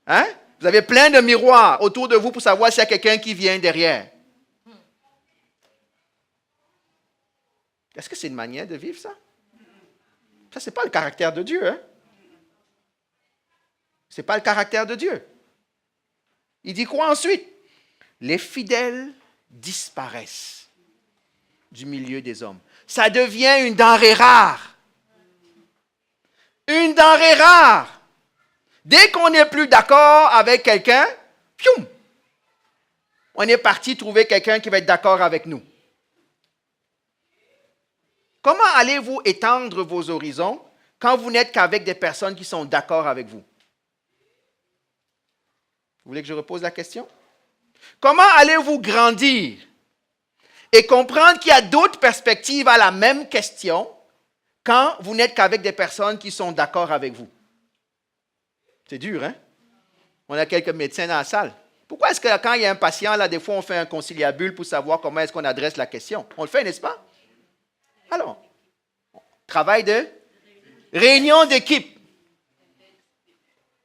Hein? Vous avez plein de miroirs autour de vous pour savoir s'il y a quelqu'un qui vient derrière. Est-ce que c'est une manière de vivre ça? Ça, ce n'est pas le caractère de Dieu. Hein? Ce n'est pas le caractère de Dieu. Il dit quoi ensuite? Les fidèles disparaissent du milieu des hommes. Ça devient une denrée rare. Une denrée rare. Dès qu'on n'est plus d'accord avec quelqu'un, pioum, on est parti trouver quelqu'un qui va être d'accord avec nous. Comment allez-vous étendre vos horizons quand vous n'êtes qu'avec des personnes qui sont d'accord avec vous? Vous voulez que je repose la question? Comment allez-vous grandir et comprendre qu'il y a d'autres perspectives à la même question quand vous n'êtes qu'avec des personnes qui sont d'accord avec vous? C'est dur, hein? On a quelques médecins dans la salle. Pourquoi est-ce que quand il y a un patient, là, des fois, on fait un conciliabule pour savoir comment est-ce qu'on adresse la question? On le fait, n'est-ce pas? Alors, travail de réunion d'équipe.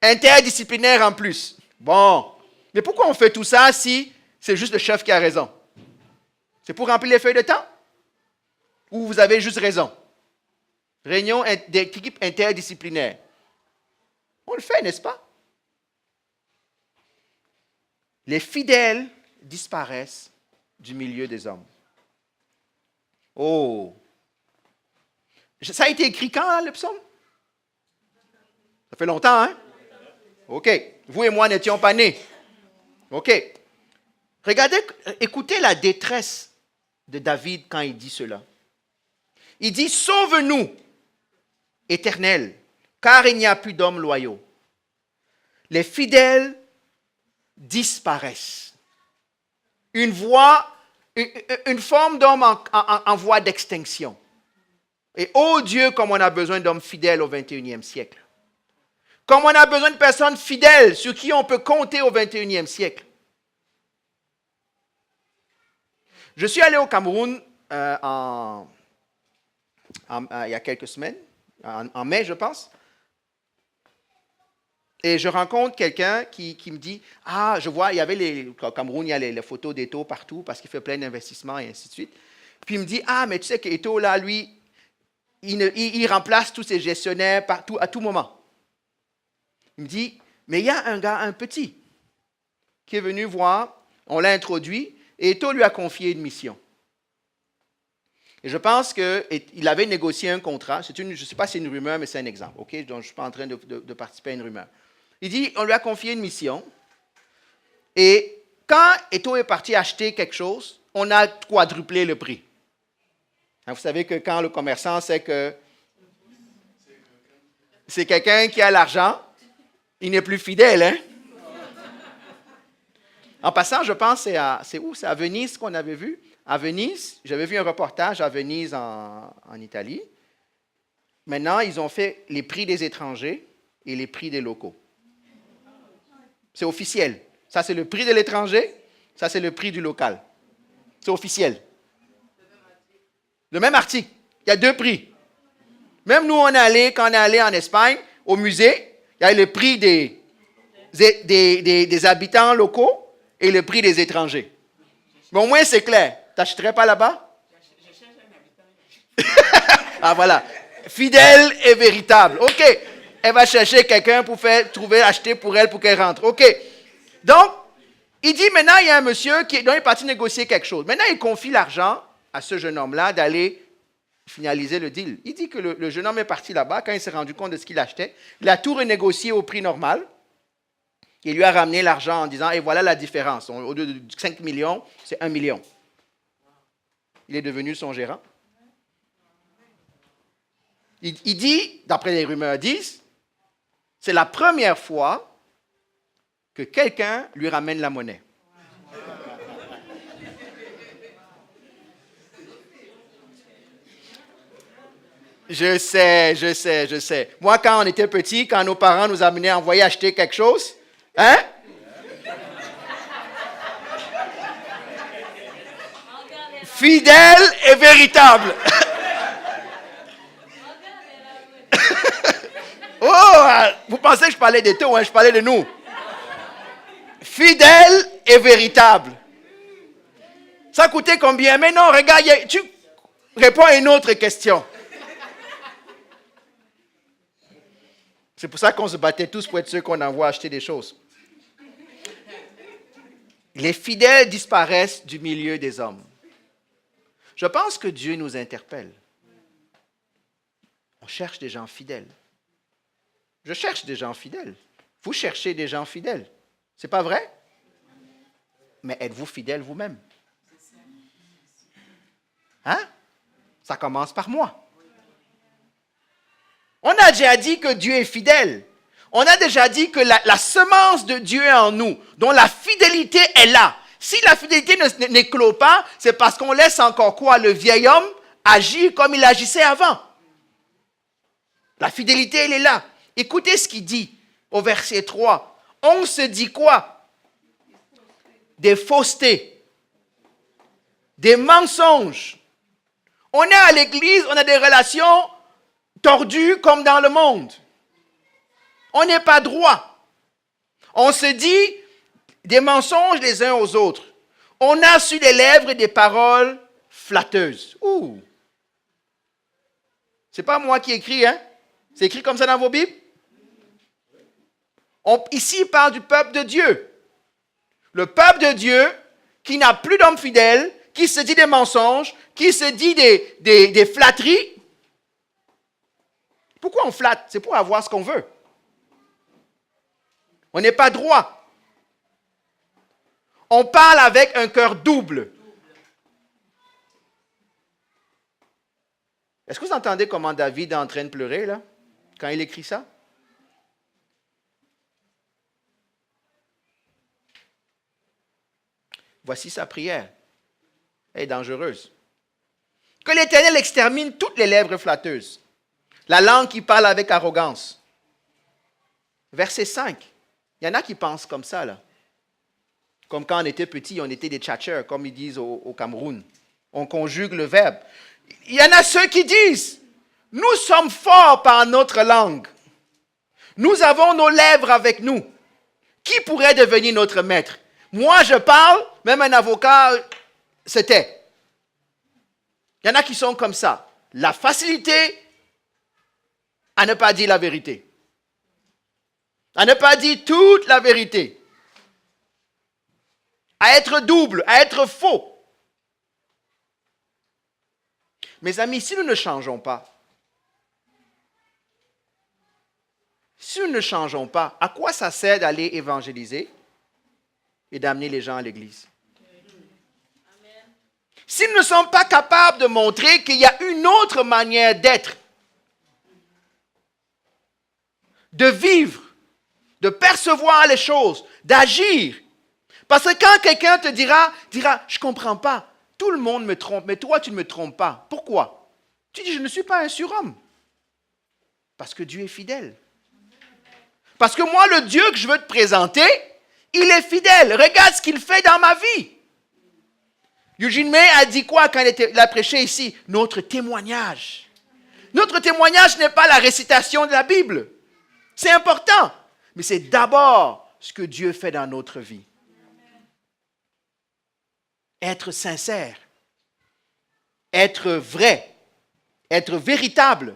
Interdisciplinaire en plus. Bon. Mais pourquoi on fait tout ça si c'est juste le chef qui a raison? C'est pour remplir les feuilles de temps? Ou vous avez juste raison? Réunion d'équipe interdisciplinaire. On le fait, n'est-ce pas? Les fidèles disparaissent du milieu des hommes. Oh! Ça a été écrit quand, là, le psaume? Ça fait longtemps, hein? OK. Vous et moi n'étions pas nés. OK. Regardez, écoutez la détresse de David quand il dit cela. Il dit, sauve-nous, Éternel, car il n'y a plus d'hommes loyaux. Les fidèles disparaissent. Une forme d'homme en voie d'extinction. Et oh Dieu, comme on a besoin d'hommes fidèles au 21e siècle. Comme on a besoin de personnes fidèles sur qui on peut compter au 21e siècle. Je suis allé au Cameroun il y a quelques semaines, en mai, je pense. Et je rencontre quelqu'un qui me dit, « Ah, je vois, il y avait au Cameroun, il y a les photos d'Eto partout parce qu'il fait plein d'investissements et ainsi de suite. » Puis il me dit, « Ah, mais tu sais qu'Eto, là, lui, il remplace tous ses gestionnaires partout, à tout moment. » Il me dit, « Mais il y a un gars, un petit, qui est venu voir, on l'a introduit, et Eto lui a confié une mission. » Et je pense qu'il avait négocié un contrat. Je ne sais pas si c'est une rumeur, mais c'est un exemple. Okay? Donc, je ne suis pas en train de participer à une rumeur. Il dit, on lui a confié une mission. Et quand Eto est parti acheter quelque chose, on a quadruplé le prix. Vous savez que quand le commerçant sait que c'est quelqu'un qui a l'argent, il n'est plus fidèle, hein? En passant, je pense, c'est où? C'est à Venise qu'on avait vu. À Venise, j'avais vu un reportage à Venise en Italie. Maintenant, ils ont fait les prix des étrangers et les prix des locaux. C'est officiel. Ça, c'est le prix de l'étranger. Ça, c'est le prix du local. C'est officiel. Le même article. Il y a deux prix. Même nous, quand on est allé en Espagne, au musée, il y a le prix des habitants locaux et le prix des étrangers. Mais au moins, c'est clair. Tu n'achèterais pas là-bas? Ah, voilà. Fidèle et véritable. OK. Elle va chercher quelqu'un pour acheter pour elle pour qu'elle rentre. OK. Donc, il dit maintenant, il y a un monsieur dont il est parti négocier quelque chose. Maintenant, il confie l'argent à ce jeune homme-là d'aller finaliser le deal. Il dit que le jeune homme est parti là-bas, quand il s'est rendu compte de ce qu'il achetait, il a tout renégocié au prix normal. Il lui a ramené l'argent en disant, et voilà la différence. Au lieu de 5 millions, c'est 1 million. Il est devenu son gérant. Il dit, d'après les rumeurs disent, c'est la première fois que quelqu'un lui ramène la monnaie. Je sais. Moi, quand on était petit, quand nos parents nous envoyaient acheter quelque chose, hein? Fidèle et véritable. Oh, vous pensez que je parlais des taux, hein? Je parlais de nous. Fidèle et véritable. Ça coûtait combien? Mais non, regarde, tu réponds à une autre question. C'est pour ça qu'on se battait tous pour être sûr qu'on envoie acheter des choses. Les fidèles disparaissent du milieu des hommes. Je pense que Dieu nous interpelle. On cherche des gens fidèles. Je cherche des gens fidèles. Vous cherchez des gens fidèles. C'est pas vrai? Mais êtes-vous fidèle vous-même? Hein? Ça commence par moi. On a déjà dit que Dieu est fidèle. On a déjà dit que la semence de Dieu est en nous, dont la fidélité est là. Si la fidélité n'éclot pas, c'est parce qu'on laisse encore quoi? Le vieil homme agir comme il agissait avant. La fidélité, elle est là. Écoutez ce qu'il dit au verset 3. On se dit quoi? Des faussetés, des mensonges. On est à l'église, on a des relations tordues comme dans le monde. On n'est pas droit. On se dit des mensonges les uns aux autres. On a sur les lèvres des paroles flatteuses. Ouh! C'est pas moi qui écris, hein? C'est écrit comme ça dans vos Bibles? Ici, il parle du peuple de Dieu. Le peuple de Dieu qui n'a plus d'hommes fidèles, qui se dit des mensonges, qui se dit des flatteries. Pourquoi on flatte? C'est pour avoir ce qu'on veut. On n'est pas droit. On parle avec un cœur double. Est-ce que vous entendez comment David est en train de pleurer, là, quand il écrit ça? Voici sa prière. Elle est dangereuse. Que l'Éternel extermine toutes les lèvres flatteuses, la langue qui parle avec arrogance. Verset 5. Il y en a qui pensent comme ça, là. Comme quand on était petit, on était des tchatchers, comme ils disent au Cameroun. On conjugue le verbe. Il y en a ceux qui disent, nous sommes forts par notre langue. Nous avons nos lèvres avec nous. Qui pourrait devenir notre maître? Moi, je parle, même un avocat, c'était. Il y en a qui sont comme ça. La facilité à ne pas dire la vérité. À ne pas dire toute la vérité. À être double, à être faux. Mes amis, si nous ne changeons pas, à quoi ça sert d'aller évangéliser? et d'amener les gens à l'Église. Si nous ne sommes pas capables de montrer qu'il y a une autre manière d'être, de vivre, de percevoir les choses, d'agir. Parce que quand quelqu'un te dira, je ne comprends pas, tout le monde me trompe, mais toi tu ne me trompes pas. Pourquoi? Tu dis, je ne suis pas un surhomme. Parce que Dieu est fidèle. Parce que moi, le Dieu que je veux te présenter, il est fidèle. Regarde ce qu'il fait dans ma vie. Eugene May a dit quoi quand il a prêché ici? Notre témoignage. Notre témoignage n'est pas la récitation de la Bible. C'est important. Mais c'est d'abord ce que Dieu fait dans notre vie. Être sincère. Être vrai. Être véritable.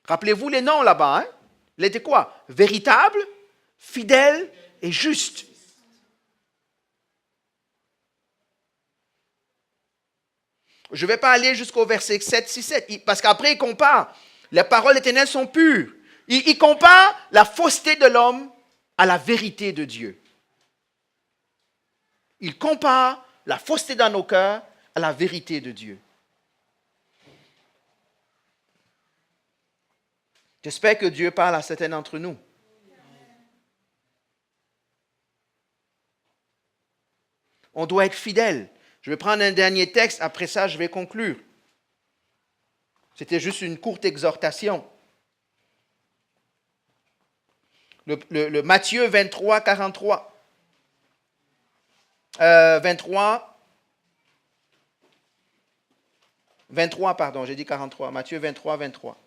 Rappelez-vous les noms là-bas. Hein? Il était quoi? Véritable, fidèle et juste. Je ne vais pas aller jusqu'au verset 7, 6, 7, parce qu'après, il compare. Les paroles éternelles sont pures. Il compare la fausseté de l'homme à la vérité de Dieu. Il compare la fausseté dans nos cœurs à la vérité de Dieu. J'espère que Dieu parle à certains d'entre nous. On doit être fidèle. Je vais prendre un dernier texte, après ça je vais conclure. C'était juste une courte exhortation. Le Matthieu 23, 43. 23, pardon, j'ai dit 43. Matthieu 23, 23.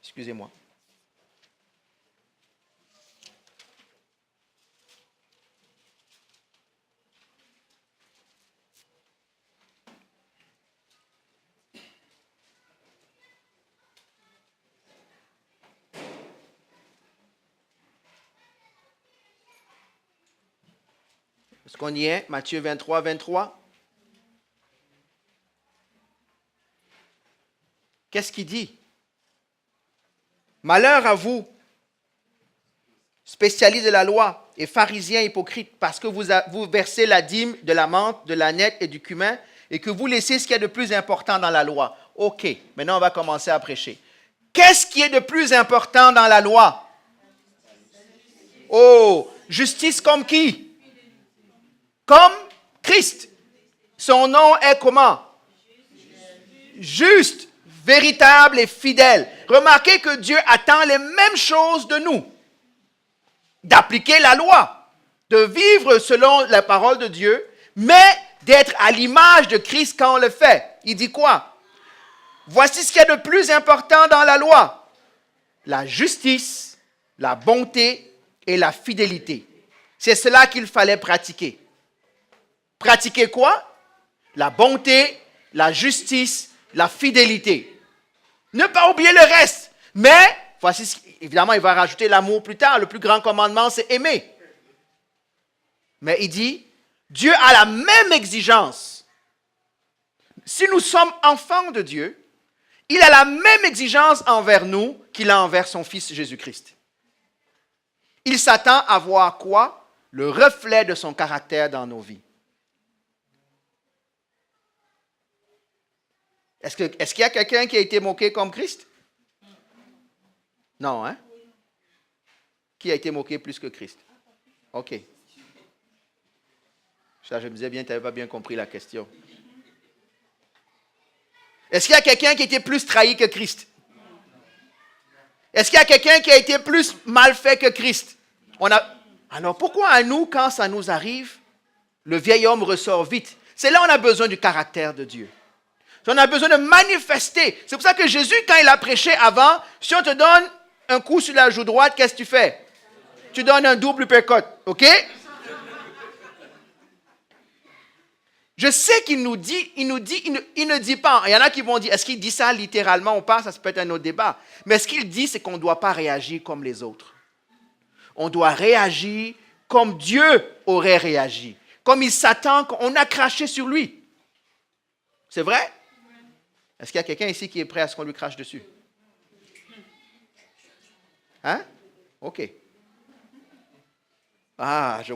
Excusez-moi. Est-ce qu'on y est? Matthieu 23, 23. Qu'est-ce qu'il dit? Malheur à vous, spécialistes de la loi et pharisiens hypocrites, parce que vous versez la dîme de la menthe, de l'âneth et du cumin, et que vous laissez ce qu'il y a de plus important dans la loi. OK, maintenant on va commencer à prêcher. Qu'est-ce qui est de plus important dans la loi? Oh, justice comme qui? Comme Christ. Son nom est comment? Juste, véritable et fidèle. Remarquez que Dieu attend les mêmes choses de nous. D'appliquer la loi, de vivre selon la parole de Dieu, mais d'être à l'image de Christ quand on le fait. Il dit quoi? Voici ce qu'il y a de plus important dans la loi. La justice, la bonté et la fidélité. C'est cela qu'il fallait pratiquer. Pratiquer quoi? La bonté, la justice, la fidélité. Ne pas oublier le reste. Mais, voici, évidemment, il va rajouter l'amour plus tard. Le plus grand commandement, c'est aimer. Mais il dit, Dieu a la même exigence. Si nous sommes enfants de Dieu, il a la même exigence envers nous qu'il a envers son Fils Jésus-Christ. Il s'attend à voir quoi? Le reflet de son caractère dans nos vies. Est-ce qu'il y a quelqu'un qui a été moqué comme Christ? Non, hein? Qui a été moqué plus que Christ? OK. Ça, je me disais bien, tu n'avais pas bien compris la question. Est-ce qu'il y a quelqu'un qui a été plus trahi que Christ? Est-ce qu'il y a quelqu'un qui a été plus mal fait que Christ? Alors pourquoi à nous, quand ça nous arrive, le vieil homme ressort vite? C'est là où on a besoin du caractère de Dieu. On a besoin de manifester. C'est pour ça que Jésus, quand il a prêché avant, si on te donne un coup sur la joue droite, qu'est-ce que tu fais? Tu donnes un double uppercut, OK? Je sais qu'il nous dit, il ne dit pas. Il y en a qui vont dire, est-ce qu'il dit ça littéralement ou pas? Ça peut être un autre débat. Mais ce qu'il dit, c'est qu'on ne doit pas réagir comme les autres. On doit réagir comme Dieu aurait réagi. Comme il s'attend qu'on a craché sur lui. C'est vrai? Est-ce qu'il y a quelqu'un ici qui est prêt à ce qu'on lui crache dessus? Hein? OK. Ah, je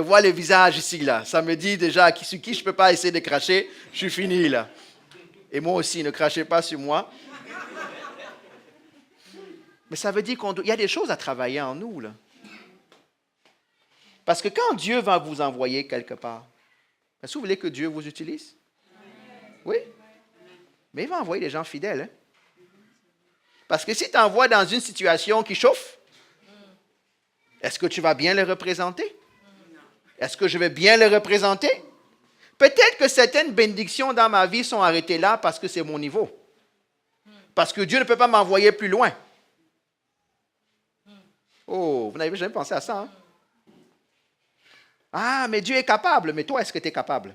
vois le visage ici, là. Ça me dit déjà sur qui je ne peux pas essayer de cracher. Je suis fini, là. Et moi aussi, ne crachez pas sur moi. Mais ça veut dire qu'il y a des choses à travailler en nous, là. Parce que quand Dieu va vous envoyer quelque part, est-ce que vous voulez que Dieu vous utilise? Oui. Mais il va envoyer des gens fidèles. Hein? Parce que si tu envoies dans une situation qui chauffe, est-ce que tu vas bien le représenter? Est-ce que je vais bien le représenter? Peut-être que certaines bénédictions dans ma vie sont arrêtées là parce que c'est mon niveau. Parce que Dieu ne peut pas m'envoyer plus loin. Oh, vous n'avez jamais pensé à ça, hein? Ah, mais Dieu est capable. Mais toi, est-ce que tu es capable?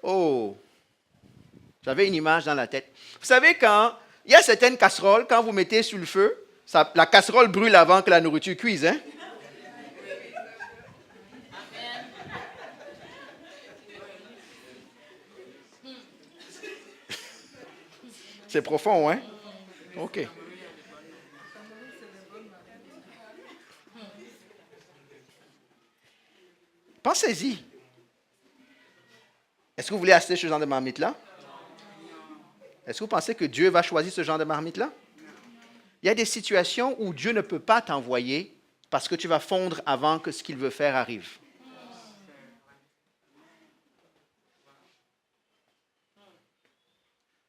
Oh, j'avais une image dans la tête. Vous savez, quand il y a certaines casseroles, quand vous mettez sur le feu, la casserole brûle avant que la nourriture cuise, hein? C'est profond, hein? OK. Pensez-y. Est-ce que vous voulez acheter ce genre de marmite-là? Est-ce que vous pensez que Dieu va choisir ce genre de marmite-là? Il y a des situations où Dieu ne peut pas t'envoyer parce que tu vas fondre avant que ce qu'il veut faire arrive.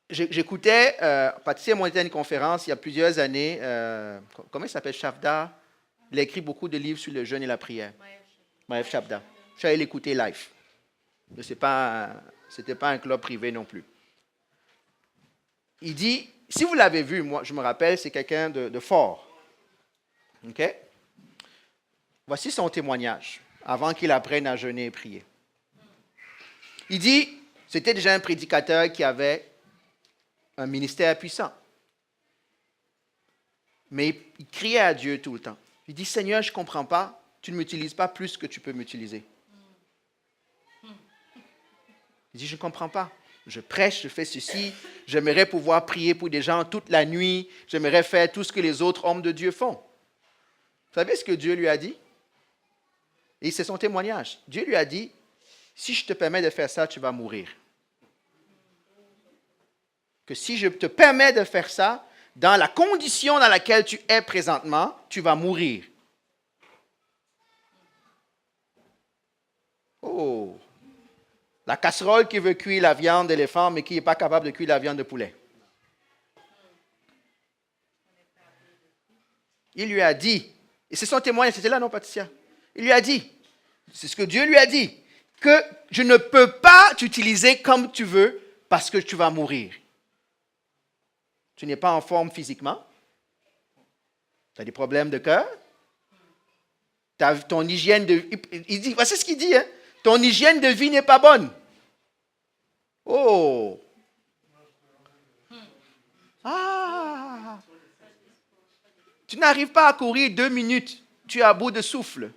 J'écoutais, Patricia m'a été à une conférence il y a plusieurs années. Comment il s'appelle? Shavda. Il a écrit beaucoup de livres sur le jeûne et la prière. Maëv Shavda. Je suis allé l'écouter live. Ce n'était pas un club privé non plus. Il dit, si vous l'avez vu, moi je me rappelle, c'est quelqu'un de fort. OK? Voici son témoignage, avant qu'il apprenne à jeûner et prier. Il dit, c'était déjà un prédicateur qui avait un ministère puissant. Mais il criait à Dieu tout le temps. Il dit, Seigneur, je ne comprends pas, tu ne m'utilises pas plus que tu peux m'utiliser. Il dit, je ne comprends pas. Je prêche, je fais ceci, j'aimerais pouvoir prier pour des gens toute la nuit, j'aimerais faire tout ce que les autres hommes de Dieu font. Vous savez ce que Dieu lui a dit? Et c'est son témoignage. Dieu lui a dit, si je te permets de faire ça, tu vas mourir. Que si je te permets de faire ça, dans la condition dans laquelle tu es présentement, tu vas mourir. Oh! La casserole qui veut cuire la viande d'éléphant, mais qui n'est pas capable de cuire la viande de poulet. Il lui a dit, et c'est son témoignage, c'était là, non, Patricia? Il lui a dit, c'est ce que Dieu lui a dit, que je ne peux pas t'utiliser comme tu veux parce que tu vas mourir. Tu n'es pas en forme physiquement. Tu as des problèmes de cœur. Ton hygiène de vie, il dit, voici ce qu'il dit, hein? Ton hygiène de vie n'est pas bonne. Oh! Ah! Tu n'arrives pas à courir 2 minutes. Tu es à bout de souffle.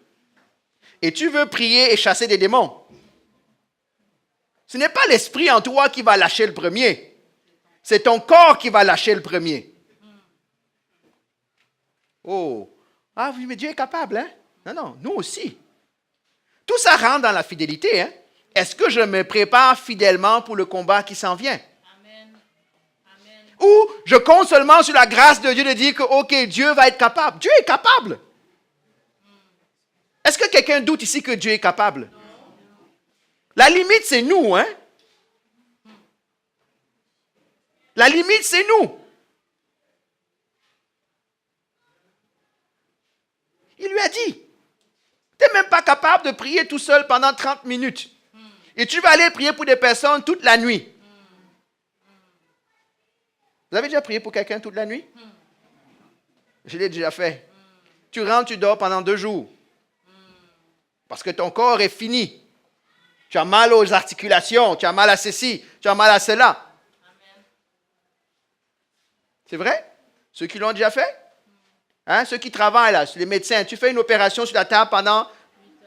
Et tu veux prier et chasser des démons. Ce n'est pas l'esprit en toi qui va lâcher le premier. C'est ton corps qui va lâcher le premier. Oh! Ah oui, mais Dieu est capable, hein? Non, non, nous aussi. Tout ça rentre dans la fidélité, hein? Est-ce que je me prépare fidèlement pour le combat qui s'en vient? Amen. Amen. Ou je compte seulement sur la grâce de Dieu de dire que, OK, Dieu va être capable. Dieu est capable. Est-ce que quelqu'un doute ici que Dieu est capable? Non. La limite, c'est nous, hein? La limite, c'est nous. Il lui a dit, tu n'es même pas capable de prier tout seul pendant 30 minutes. Et tu vas aller prier pour des personnes toute la nuit. Vous avez déjà prié pour quelqu'un toute la nuit? Je l'ai déjà fait. Tu rentres, tu dors pendant 2 jours. Parce que ton corps est fini. Tu as mal aux articulations, tu as mal à ceci, tu as mal à cela. C'est vrai? Ceux qui l'ont déjà fait? Hein? Ceux qui travaillent là, les médecins, tu fais une opération sur la table pendant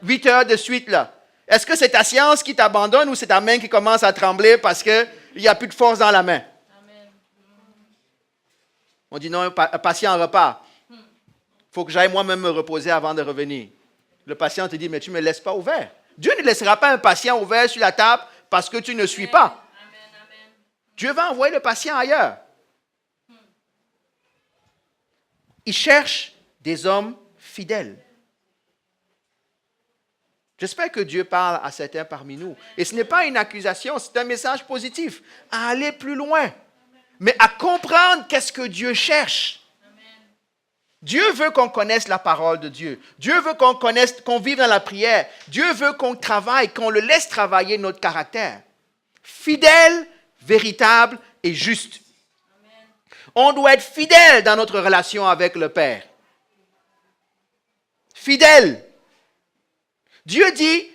8 heures de suite là. Est-ce que c'est ta science qui t'abandonne ou c'est ta main qui commence à trembler parce qu'il n'y a plus de force dans la main? Amen. On dit non, un patient repart. Il faut que j'aille moi-même me reposer avant de revenir. Le patient te dit, mais tu ne me laisses pas ouvert. Dieu ne laissera pas un patient ouvert sur la table parce que tu ne suis pas. Dieu va envoyer le patient ailleurs. Il cherche des hommes fidèles. J'espère que Dieu parle à certains parmi nous. Et ce n'est pas une accusation, c'est un message positif. À aller plus loin. Mais à comprendre qu'est-ce que Dieu cherche. Dieu veut qu'on connaisse la parole de Dieu. Dieu veut qu'on connaisse, qu'on vive dans la prière. Dieu veut qu'on travaille, qu'on le laisse travailler notre caractère. Fidèle, véritable et juste. On doit être fidèle dans notre relation avec le Père. Fidèle. Dieu dit,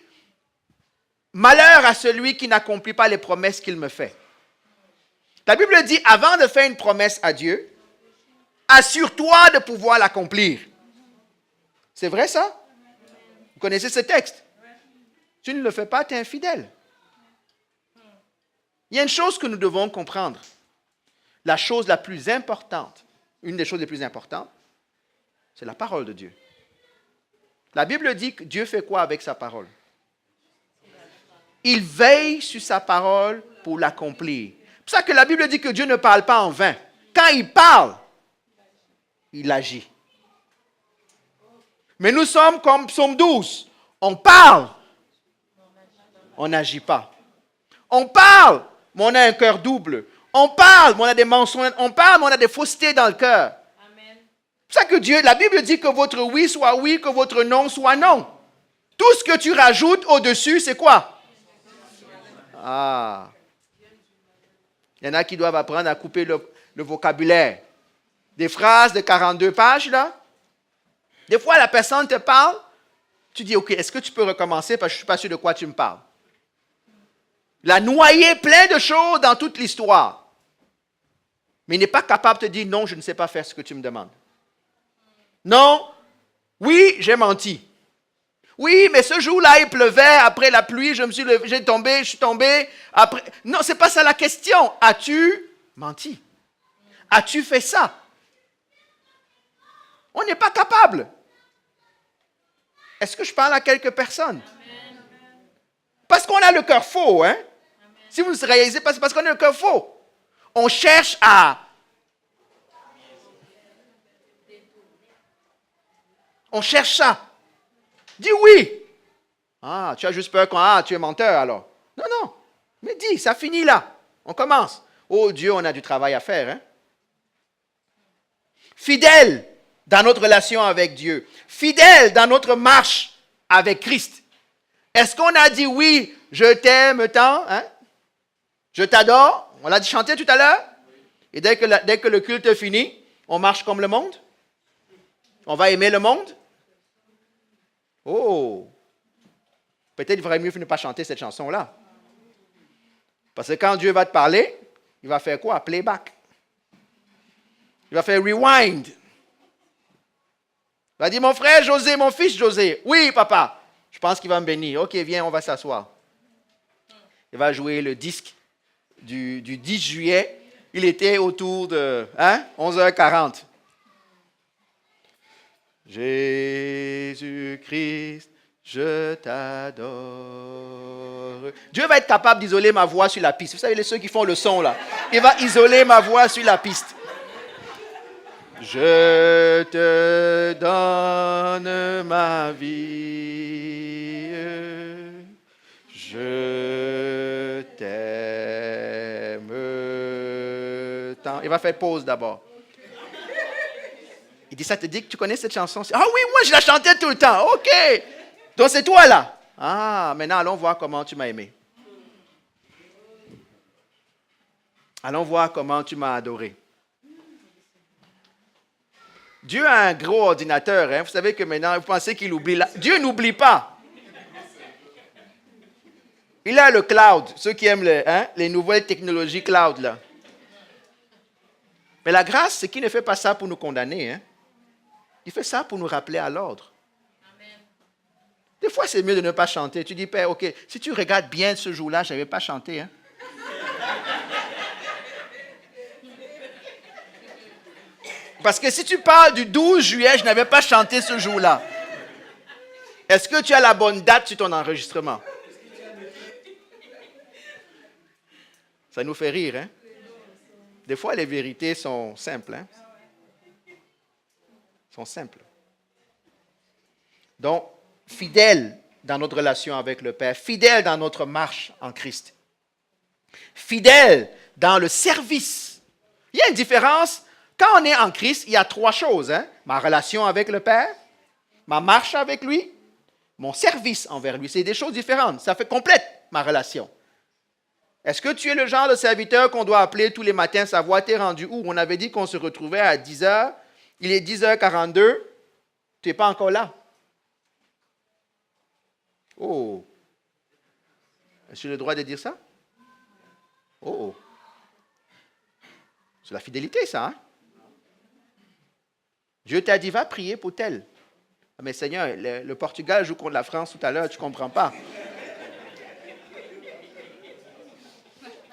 malheur à celui qui n'accomplit pas les promesses qu'il me fait. La Bible dit, avant de faire une promesse à Dieu, assure-toi de pouvoir l'accomplir. C'est vrai ça? Vous connaissez ce texte? Tu ne le fais pas, tu es infidèle. Il y a une chose que nous devons comprendre. La chose la plus importante, une des choses les plus importantes, c'est la parole de Dieu. La Bible dit que Dieu fait quoi avec sa parole? Il veille sur sa parole pour l'accomplir. C'est pour ça que la Bible dit que Dieu ne parle pas en vain. Quand il parle, il agit. Mais nous sommes comme Psaume 12. On parle, on n'agit pas. On parle, mais on a un cœur double. On parle, mais on a des mensonges. On parle, mais on a des faussetés dans le cœur. C'est pour ça que Dieu, la Bible dit que votre oui soit oui, que votre non soit non. Tout ce que tu rajoutes au-dessus, c'est quoi? Ah. Il y en a qui doivent apprendre à couper le vocabulaire. Des phrases de 42 pages, là. Des fois, la personne te parle, tu dis, OK, est-ce que tu peux recommencer parce que je ne suis pas sûr de quoi tu me parles. La noyer plein de choses dans toute l'histoire. Mais il n'est pas capable de te dire, non, je ne sais pas faire ce que tu me demandes. Non, oui, j'ai menti. Oui, mais ce jour-là, il pleuvait, après la pluie, je suis tombé. Après... Non, ce n'est pas ça la question. As-tu menti? As-tu fait ça? On n'est pas capable. Est-ce que je parle à quelques personnes? Parce qu'on a le cœur faux, hein? Si vous ne réalisez pas, c'est parce qu'on a le cœur faux. On cherche à... On cherche ça. Dis oui. Ah, tu as juste peur quand tu es menteur alors. Non, non. Mais dis, ça finit là. On commence. Oh Dieu, on a du travail à faire. Hein? Fidèle dans notre relation avec Dieu. Fidèle dans notre marche avec Christ. Est-ce qu'on a dit oui, je t'aime tant? Hein? Je t'adore. On l'a chanté tout à l'heure. Et dès que le culte est fini, on marche comme le monde. On va aimer le monde. Oh! Peut-être qu'il vaudrait mieux ne pas chanter cette chanson-là. Parce que quand Dieu va te parler, il va faire quoi? Playback. Il va faire rewind. Il va dire, mon frère José, mon fils José. Oui, papa. Je pense qu'il va me bénir. OK, viens, on va s'asseoir. Il va jouer le disque du 10 juillet. Il était autour de 11h40. Jésus-Christ, je t'adore. Dieu va être capable d'isoler ma voix sur la piste. Vous savez, ceux qui font le son là. Il va isoler ma voix sur la piste. Je te donne ma vie. Je t'aime tant. Il va faire pause d'abord. Il dit, ça te dit que tu connais cette chanson? Ah oui, moi je la chantais tout le temps. OK. Donc c'est toi là. Ah, maintenant allons voir comment tu m'as aimé. Allons voir comment tu m'as adoré. Dieu a un gros ordinateur. Hein? Vous savez que maintenant, vous pensez qu'il oublie. Dieu n'oublie pas. Il a le cloud. Ceux qui aiment les nouvelles technologies cloud là. Mais la grâce, c'est qu'il ne fait pas ça pour nous condamner. Hein? Il fait ça pour nous rappeler à l'ordre. Amen. Des fois, c'est mieux de ne pas chanter. Tu dis, Père, OK, si tu regardes bien ce jour-là, je n'avais pas chanté. Hein? Parce que si tu parles du 12 juillet, je n'avais pas chanté ce jour-là. Est-ce que tu as la bonne date sur ton enregistrement? Ça nous fait rire, hein? Des fois, les vérités sont simples, hein? Sont simples. Donc, fidèle dans notre relation avec le Père, fidèle dans notre marche en Christ, fidèle dans le service. Il y a une différence. Quand on est en Christ, il y a trois choses, hein? Ma relation avec le Père, ma marche avec lui, mon service envers lui. C'est des choses différentes. Ça fait complète ma relation. Est-ce que tu es le genre de serviteur qu'on doit appeler tous les matins, savoir t'es rendu où? On avait dit qu'on se retrouvait à 10 heures. Il est 10h42. Tu n'es pas encore là. Oh. Est-ce que j'ai le droit de dire ça? Oh. C'est la fidélité, ça, hein? Dieu t'a dit, va prier pour tel. Mais Seigneur, le Portugal joue contre la France tout à l'heure, tu ne comprends pas.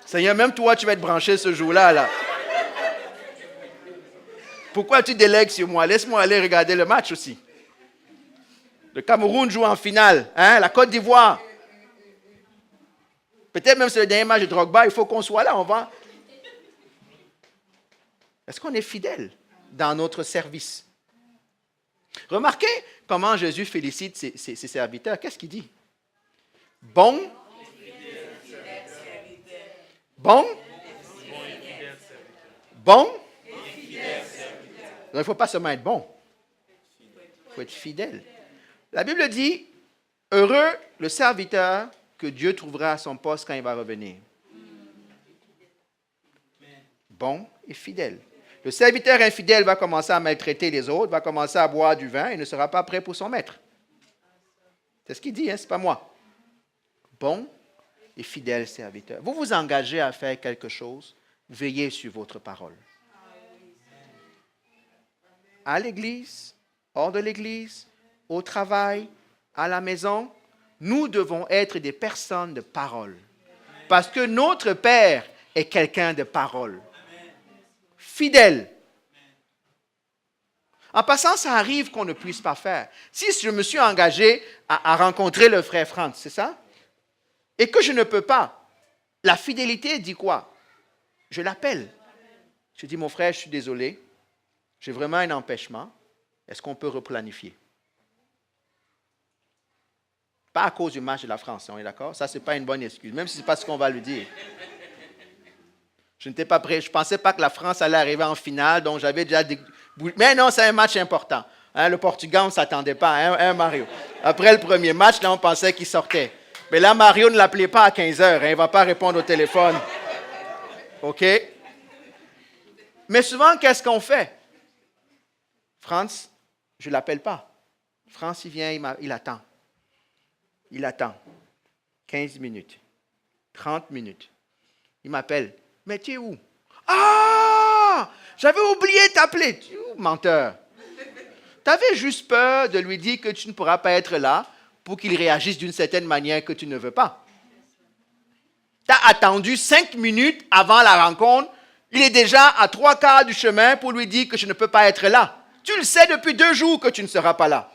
Seigneur, même toi, tu vas être branché ce jour-là. Là. Pourquoi tu délègues sur moi? Laisse-moi aller regarder le match aussi. Le Cameroun joue en finale, hein? La Côte d'Ivoire. Peut-être même c'est le dernier match de Drogba, il faut qu'on soit là, on va. Est-ce qu'on est fidèle dans notre service? Remarquez comment Jésus félicite ses serviteurs. Qu'est-ce qu'il dit? Bon. Bon. Bon. Donc, il ne faut pas seulement être bon. Il faut être fidèle. La Bible dit, heureux le serviteur que Dieu trouvera à son poste quand il va revenir. Bon et fidèle. Le serviteur infidèle va commencer à maltraiter les autres, va commencer à boire du vin et ne sera pas prêt pour son maître. C'est ce qu'il dit, hein? Ce n'est pas moi. Bon et fidèle serviteur. Vous vous engagez à faire quelque chose, veillez sur votre parole. À l'église, hors de l'église, au travail, à la maison, nous devons être des personnes de parole. Parce que notre Père est quelqu'un de parole. Fidèle. En passant, ça arrive qu'on ne puisse pas faire. Si je me suis engagé à rencontrer le frère Franz, c'est ça? Et que je ne peux pas, la fidélité dit quoi? Je l'appelle. Je dis, mon frère, je suis désolé, j'ai vraiment un empêchement. Est-ce qu'on peut replanifier? Pas à cause du match de la France, on est d'accord? Ça, ce n'est pas une bonne excuse, même si ce n'est pas ce qu'on va lui dire. Je n'étais pas prêt. Je ne pensais pas que la France allait arriver en finale, donc j'avais déjà... Mais non, c'est un match important. Hein, le Portugal, on ne s'attendait pas. Hein, Mario? Après le premier match, là, on pensait qu'il sortait. Mais là, Mario ne l'appelait pas à 15 heures. Hein, il ne va pas répondre au téléphone. OK? Mais souvent, qu'est-ce qu'on fait? France, je ne l'appelle pas. France, il vient, il attend. Il attend. 15 minutes. 30 minutes. Il m'appelle. Mais tu es où? Ah! J'avais oublié de t'appeler. Tu es où, menteur? Tu avais juste peur de lui dire que tu ne pourras pas être là pour qu'il réagisse d'une certaine manière que tu ne veux pas. Tu as attendu 5 minutes avant la rencontre. Il est déjà à 3/4 du chemin pour lui dire que je ne peux pas être là. Tu le sais depuis 2 jours que tu ne seras pas là.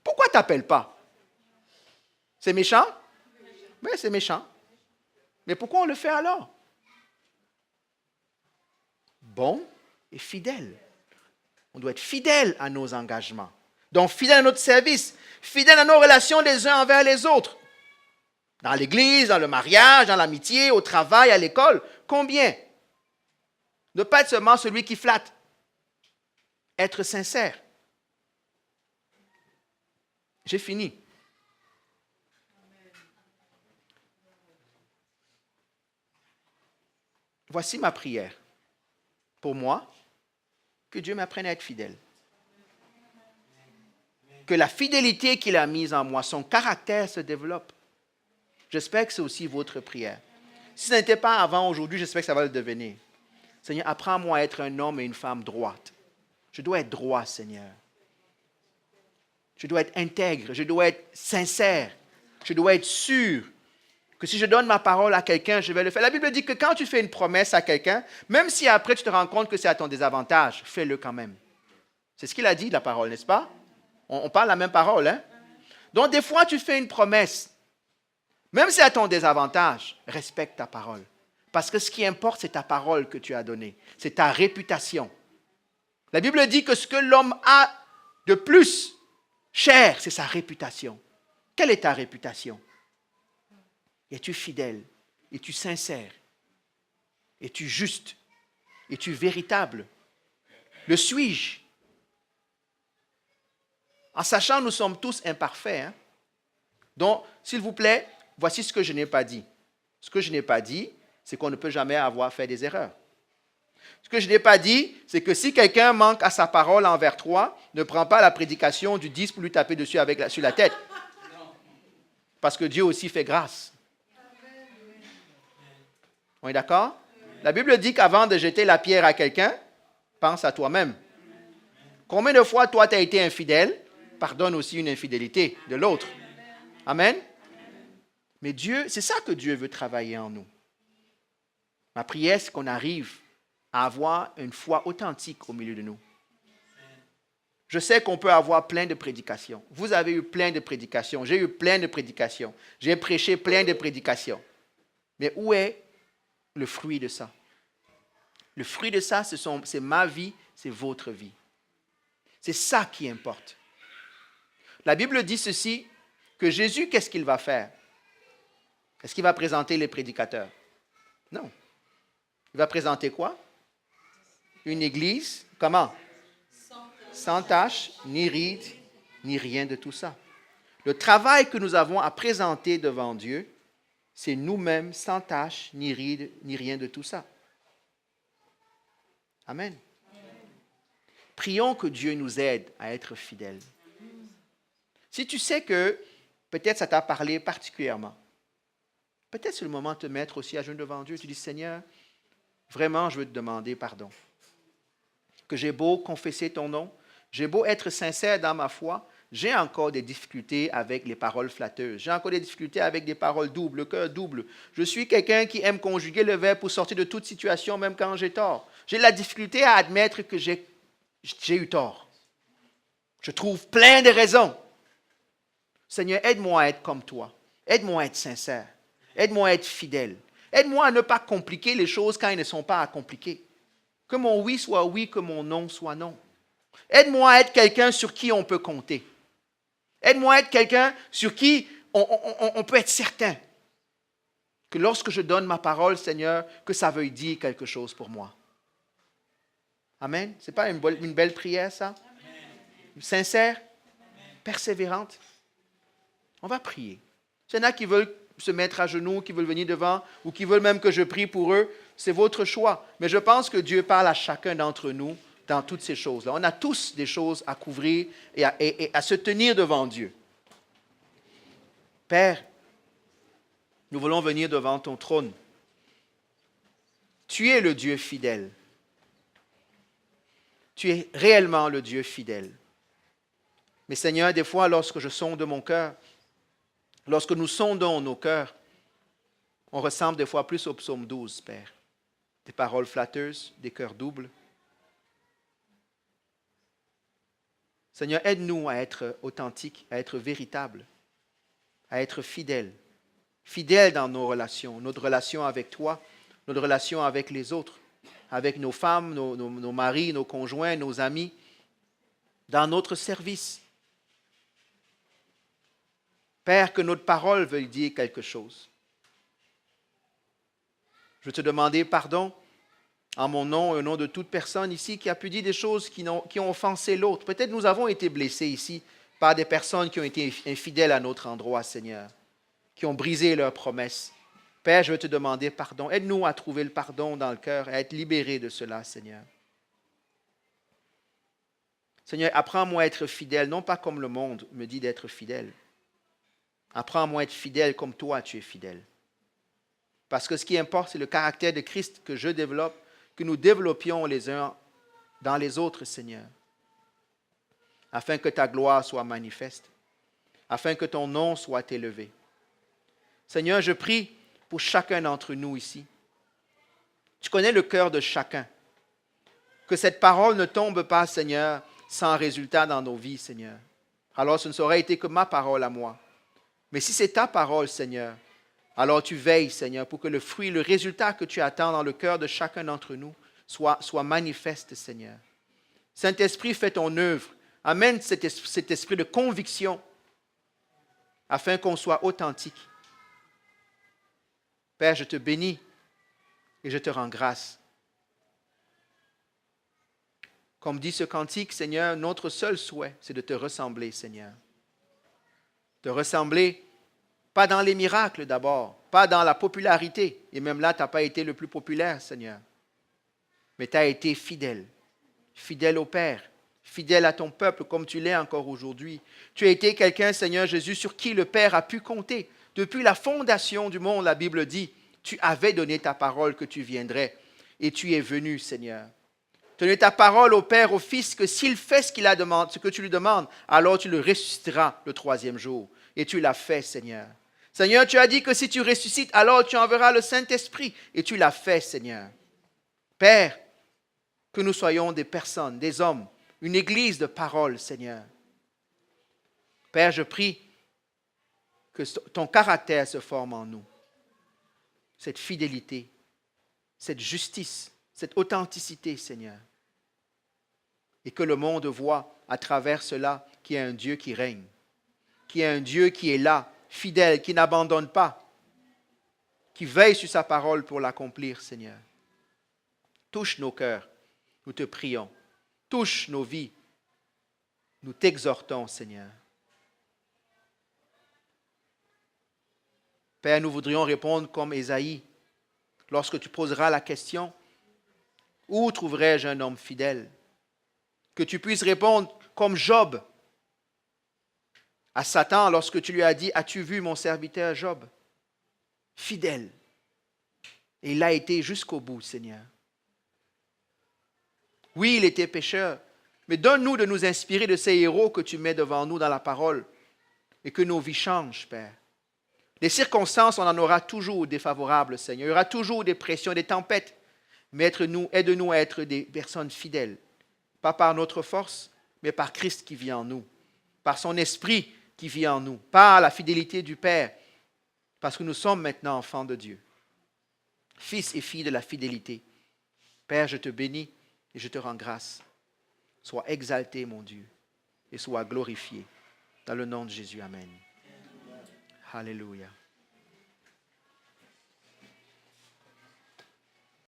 Pourquoi tu n'appelles pas? C'est méchant? Oui, c'est méchant. Mais pourquoi on le fait alors? Bon et fidèle. On doit être fidèle à nos engagements. Donc, fidèle à notre service, fidèle à nos relations les uns envers les autres. Dans l'église, dans le mariage, dans l'amitié, au travail, à l'école. Combien? Ne pas être seulement celui qui flatte. Être sincère. J'ai fini. Voici ma prière. Pour moi, que Dieu m'apprenne à être fidèle. Que la fidélité qu'il a mise en moi, son caractère se développe. J'espère que c'est aussi votre prière. Si ce n'était pas avant aujourd'hui, j'espère que ça va le devenir. Seigneur, apprends-moi à être un homme et une femme droite. Je dois être droit, Seigneur. Je dois être intègre, je dois être sincère, je dois être sûr Que si je donne ma parole à quelqu'un, je vais le faire. La Bible dit que quand tu fais une promesse à quelqu'un, même si après tu te rends compte que c'est à ton désavantage, fais-le quand même. C'est ce qu'il a dit, la parole, n'est-ce pas? On parle la même parole, hein? Donc, des fois, tu fais une promesse. Même si c'est à ton désavantage, respecte ta parole. Parce que ce qui importe, c'est ta parole que tu as donnée. C'est ta réputation. La Bible dit que ce que l'homme a de plus cher, c'est sa réputation. Quelle est ta réputation? Es-tu fidèle? Es-tu sincère? Es-tu juste? Es-tu véritable? Le suis-je? En sachant que nous sommes tous imparfaits. Hein? Donc, s'il vous plaît, voici ce que je n'ai pas dit. Ce que je n'ai pas dit, c'est qu'on ne peut jamais avoir fait des erreurs. Ce que je n'ai pas dit, c'est que si quelqu'un manque à sa parole envers toi, ne prends pas la prédication du 10 pour lui taper dessus sur la tête. Parce que Dieu aussi fait grâce. On est d'accord? La Bible dit qu'avant de jeter la pierre à quelqu'un, pense à toi-même. Combien de fois toi tu as été infidèle? Pardonne aussi une infidélité de l'autre. Amen. Mais Dieu, c'est ça que Dieu veut travailler en nous. Ma prière, c'est qu'on arrive à avoir une foi authentique au milieu de nous. Je sais qu'on peut avoir plein de prédications. Vous avez eu plein de prédications. J'ai eu plein de prédications. J'ai prêché plein de prédications. Mais où est le fruit de ça? Le fruit de ça, c'est ma vie, c'est votre vie. C'est ça qui importe. La Bible dit ceci, que Jésus, qu'est-ce qu'il va faire? Est-ce qu'il va présenter les prédicateurs? Non. Il va présenter quoi? Une église, comment? Sans tache, ni ride, ni rien de tout ça. Le travail que nous avons à présenter devant Dieu, c'est nous-mêmes sans tache, ni ride, ni rien de tout ça. Amen. Prions que Dieu nous aide à être fidèles. Si tu sais que peut-être ça t'a parlé particulièrement, peut-être c'est le moment de te mettre aussi à genoux devant Dieu. Tu dis, Seigneur, vraiment, je veux te demander pardon. Que j'ai beau confesser ton nom, j'ai beau être sincère dans ma foi, j'ai encore des difficultés avec les paroles flatteuses. J'ai encore des difficultés avec des paroles doubles, le cœur double. Je suis quelqu'un qui aime conjuguer le verbe pour sortir de toute situation, même quand j'ai tort. J'ai la difficulté à admettre que j'ai eu tort. Je trouve plein de raisons. Seigneur, aide-moi à être comme toi. Aide-moi à être sincère. Aide-moi à être fidèle. Aide-moi à ne pas compliquer les choses quand elles ne sont pas à compliquer. Que mon oui soit oui, que mon non soit non. Aide-moi à être quelqu'un sur qui on peut compter. Aide-moi à être quelqu'un sur qui on peut être certain que lorsque je donne ma parole, Seigneur, que ça veuille dire quelque chose pour moi. Amen. Ce n'est pas une belle prière, ça? Amen. Sincère? Amen. Persévérante? On va prier. S'il y en a qui veulent se mettre à genoux, qui veulent venir devant, ou qui veulent même que je prie pour eux, c'est votre choix. Mais je pense que Dieu parle à chacun d'entre nous dans toutes ces choses-là. On a tous des choses à couvrir et à se tenir devant Dieu. Père, nous voulons venir devant ton trône. Tu es le Dieu fidèle. Tu es réellement le Dieu fidèle. Mais Seigneur, des fois, lorsque je sonde mon cœur, lorsque nous sondons nos cœurs, on ressemble des fois plus au psaume 12, Père. Des paroles flatteuses, des cœurs doubles. Seigneur, aide-nous à être authentiques, à être véritables, à être fidèles. Fidèles dans nos relations, notre relation avec toi, notre relation avec les autres, avec nos femmes, nos maris, nos conjoints, nos amis, dans notre service. Père, que notre parole veuille dire quelque chose. Je veux te demander pardon en mon nom et au nom de toute personne ici qui a pu dire des choses qui ont offensé l'autre. Peut-être nous avons été blessés ici par des personnes qui ont été infidèles à notre endroit, Seigneur, qui ont brisé leurs promesses. Père, je veux te demander pardon. Aide-nous à trouver le pardon dans le cœur, à être libérés de cela, Seigneur. Seigneur, apprends-moi à être fidèle, non pas comme le monde me dit d'être fidèle. Apprends-moi à être fidèle comme toi, tu es fidèle. Parce que ce qui importe, c'est le caractère de Christ que je développe, que nous développions les uns dans les autres, Seigneur, afin que ta gloire soit manifeste, afin que ton nom soit élevé. Seigneur, je prie pour chacun d'entre nous ici. Tu connais le cœur de chacun. Que cette parole ne tombe pas, Seigneur, sans résultat dans nos vies, Seigneur. Alors ce ne saurait été que ma parole à moi. Mais si c'est ta parole, Seigneur, alors tu veilles, Seigneur, pour que le fruit, le résultat que tu attends dans le cœur de chacun d'entre nous soit manifeste, Seigneur. Saint-Esprit, fais ton œuvre. Amène cet esprit de conviction afin qu'on soit authentique. Père, je te bénis et je te rends grâce. Comme dit ce cantique, Seigneur, notre seul souhait, c'est de te ressembler, Seigneur. Te ressembler, pas dans les miracles d'abord, pas dans la popularité. Et même là, tu n'as pas été le plus populaire, Seigneur. Mais tu as été fidèle. Fidèle au Père, fidèle à ton peuple comme tu l'es encore aujourd'hui. Tu as été quelqu'un, Seigneur Jésus, sur qui le Père a pu compter. Depuis la fondation du monde, la Bible dit, tu avais donné ta parole que tu viendrais et tu es venu, Seigneur. Donner ta parole au Père, au Fils, que s'il fait ce que tu lui demandes, alors tu le ressusciteras le troisième jour. Et tu l'as fait, Seigneur. Seigneur, tu as dit que si tu ressuscites, alors tu enverras le Saint-Esprit. Et tu l'as fait, Seigneur. Père, que nous soyons des personnes, des hommes, une église de parole, Seigneur. Père, je prie que ton caractère se forme en nous. Cette fidélité, cette justice, cette authenticité, Seigneur. Et que le monde voit à travers cela qu'il y a un Dieu qui règne, qu'il y a un Dieu qui est là, fidèle, qui n'abandonne pas, qui veille sur sa parole pour l'accomplir, Seigneur. Touche nos cœurs, nous te prions. Touche nos vies, nous t'exhortons, Seigneur. Père, nous voudrions répondre comme Ésaïe. Lorsque tu poseras la question, où trouverai-je un homme fidèle? Que tu puisses répondre comme Job à Satan lorsque tu lui as dit, as-tu vu mon serviteur Job? Fidèle. Et il a été jusqu'au bout, Seigneur. Oui, il était pécheur, mais donne-nous de nous inspirer de ces héros que tu mets devant nous dans la parole et que nos vies changent, Père. Les circonstances, on en aura toujours défavorables, Seigneur. Il y aura toujours des pressions, des tempêtes. Mais aide-nous à être des personnes fidèles. Pas par notre force, mais par Christ qui vit en nous. Par son esprit qui vit en nous. Par la fidélité du Père. Parce que nous sommes maintenant enfants de Dieu. Fils et filles de la fidélité. Père, je te bénis et je te rends grâce. Sois exalté, mon Dieu, et sois glorifié. Dans le nom de Jésus, amen. Alléluia.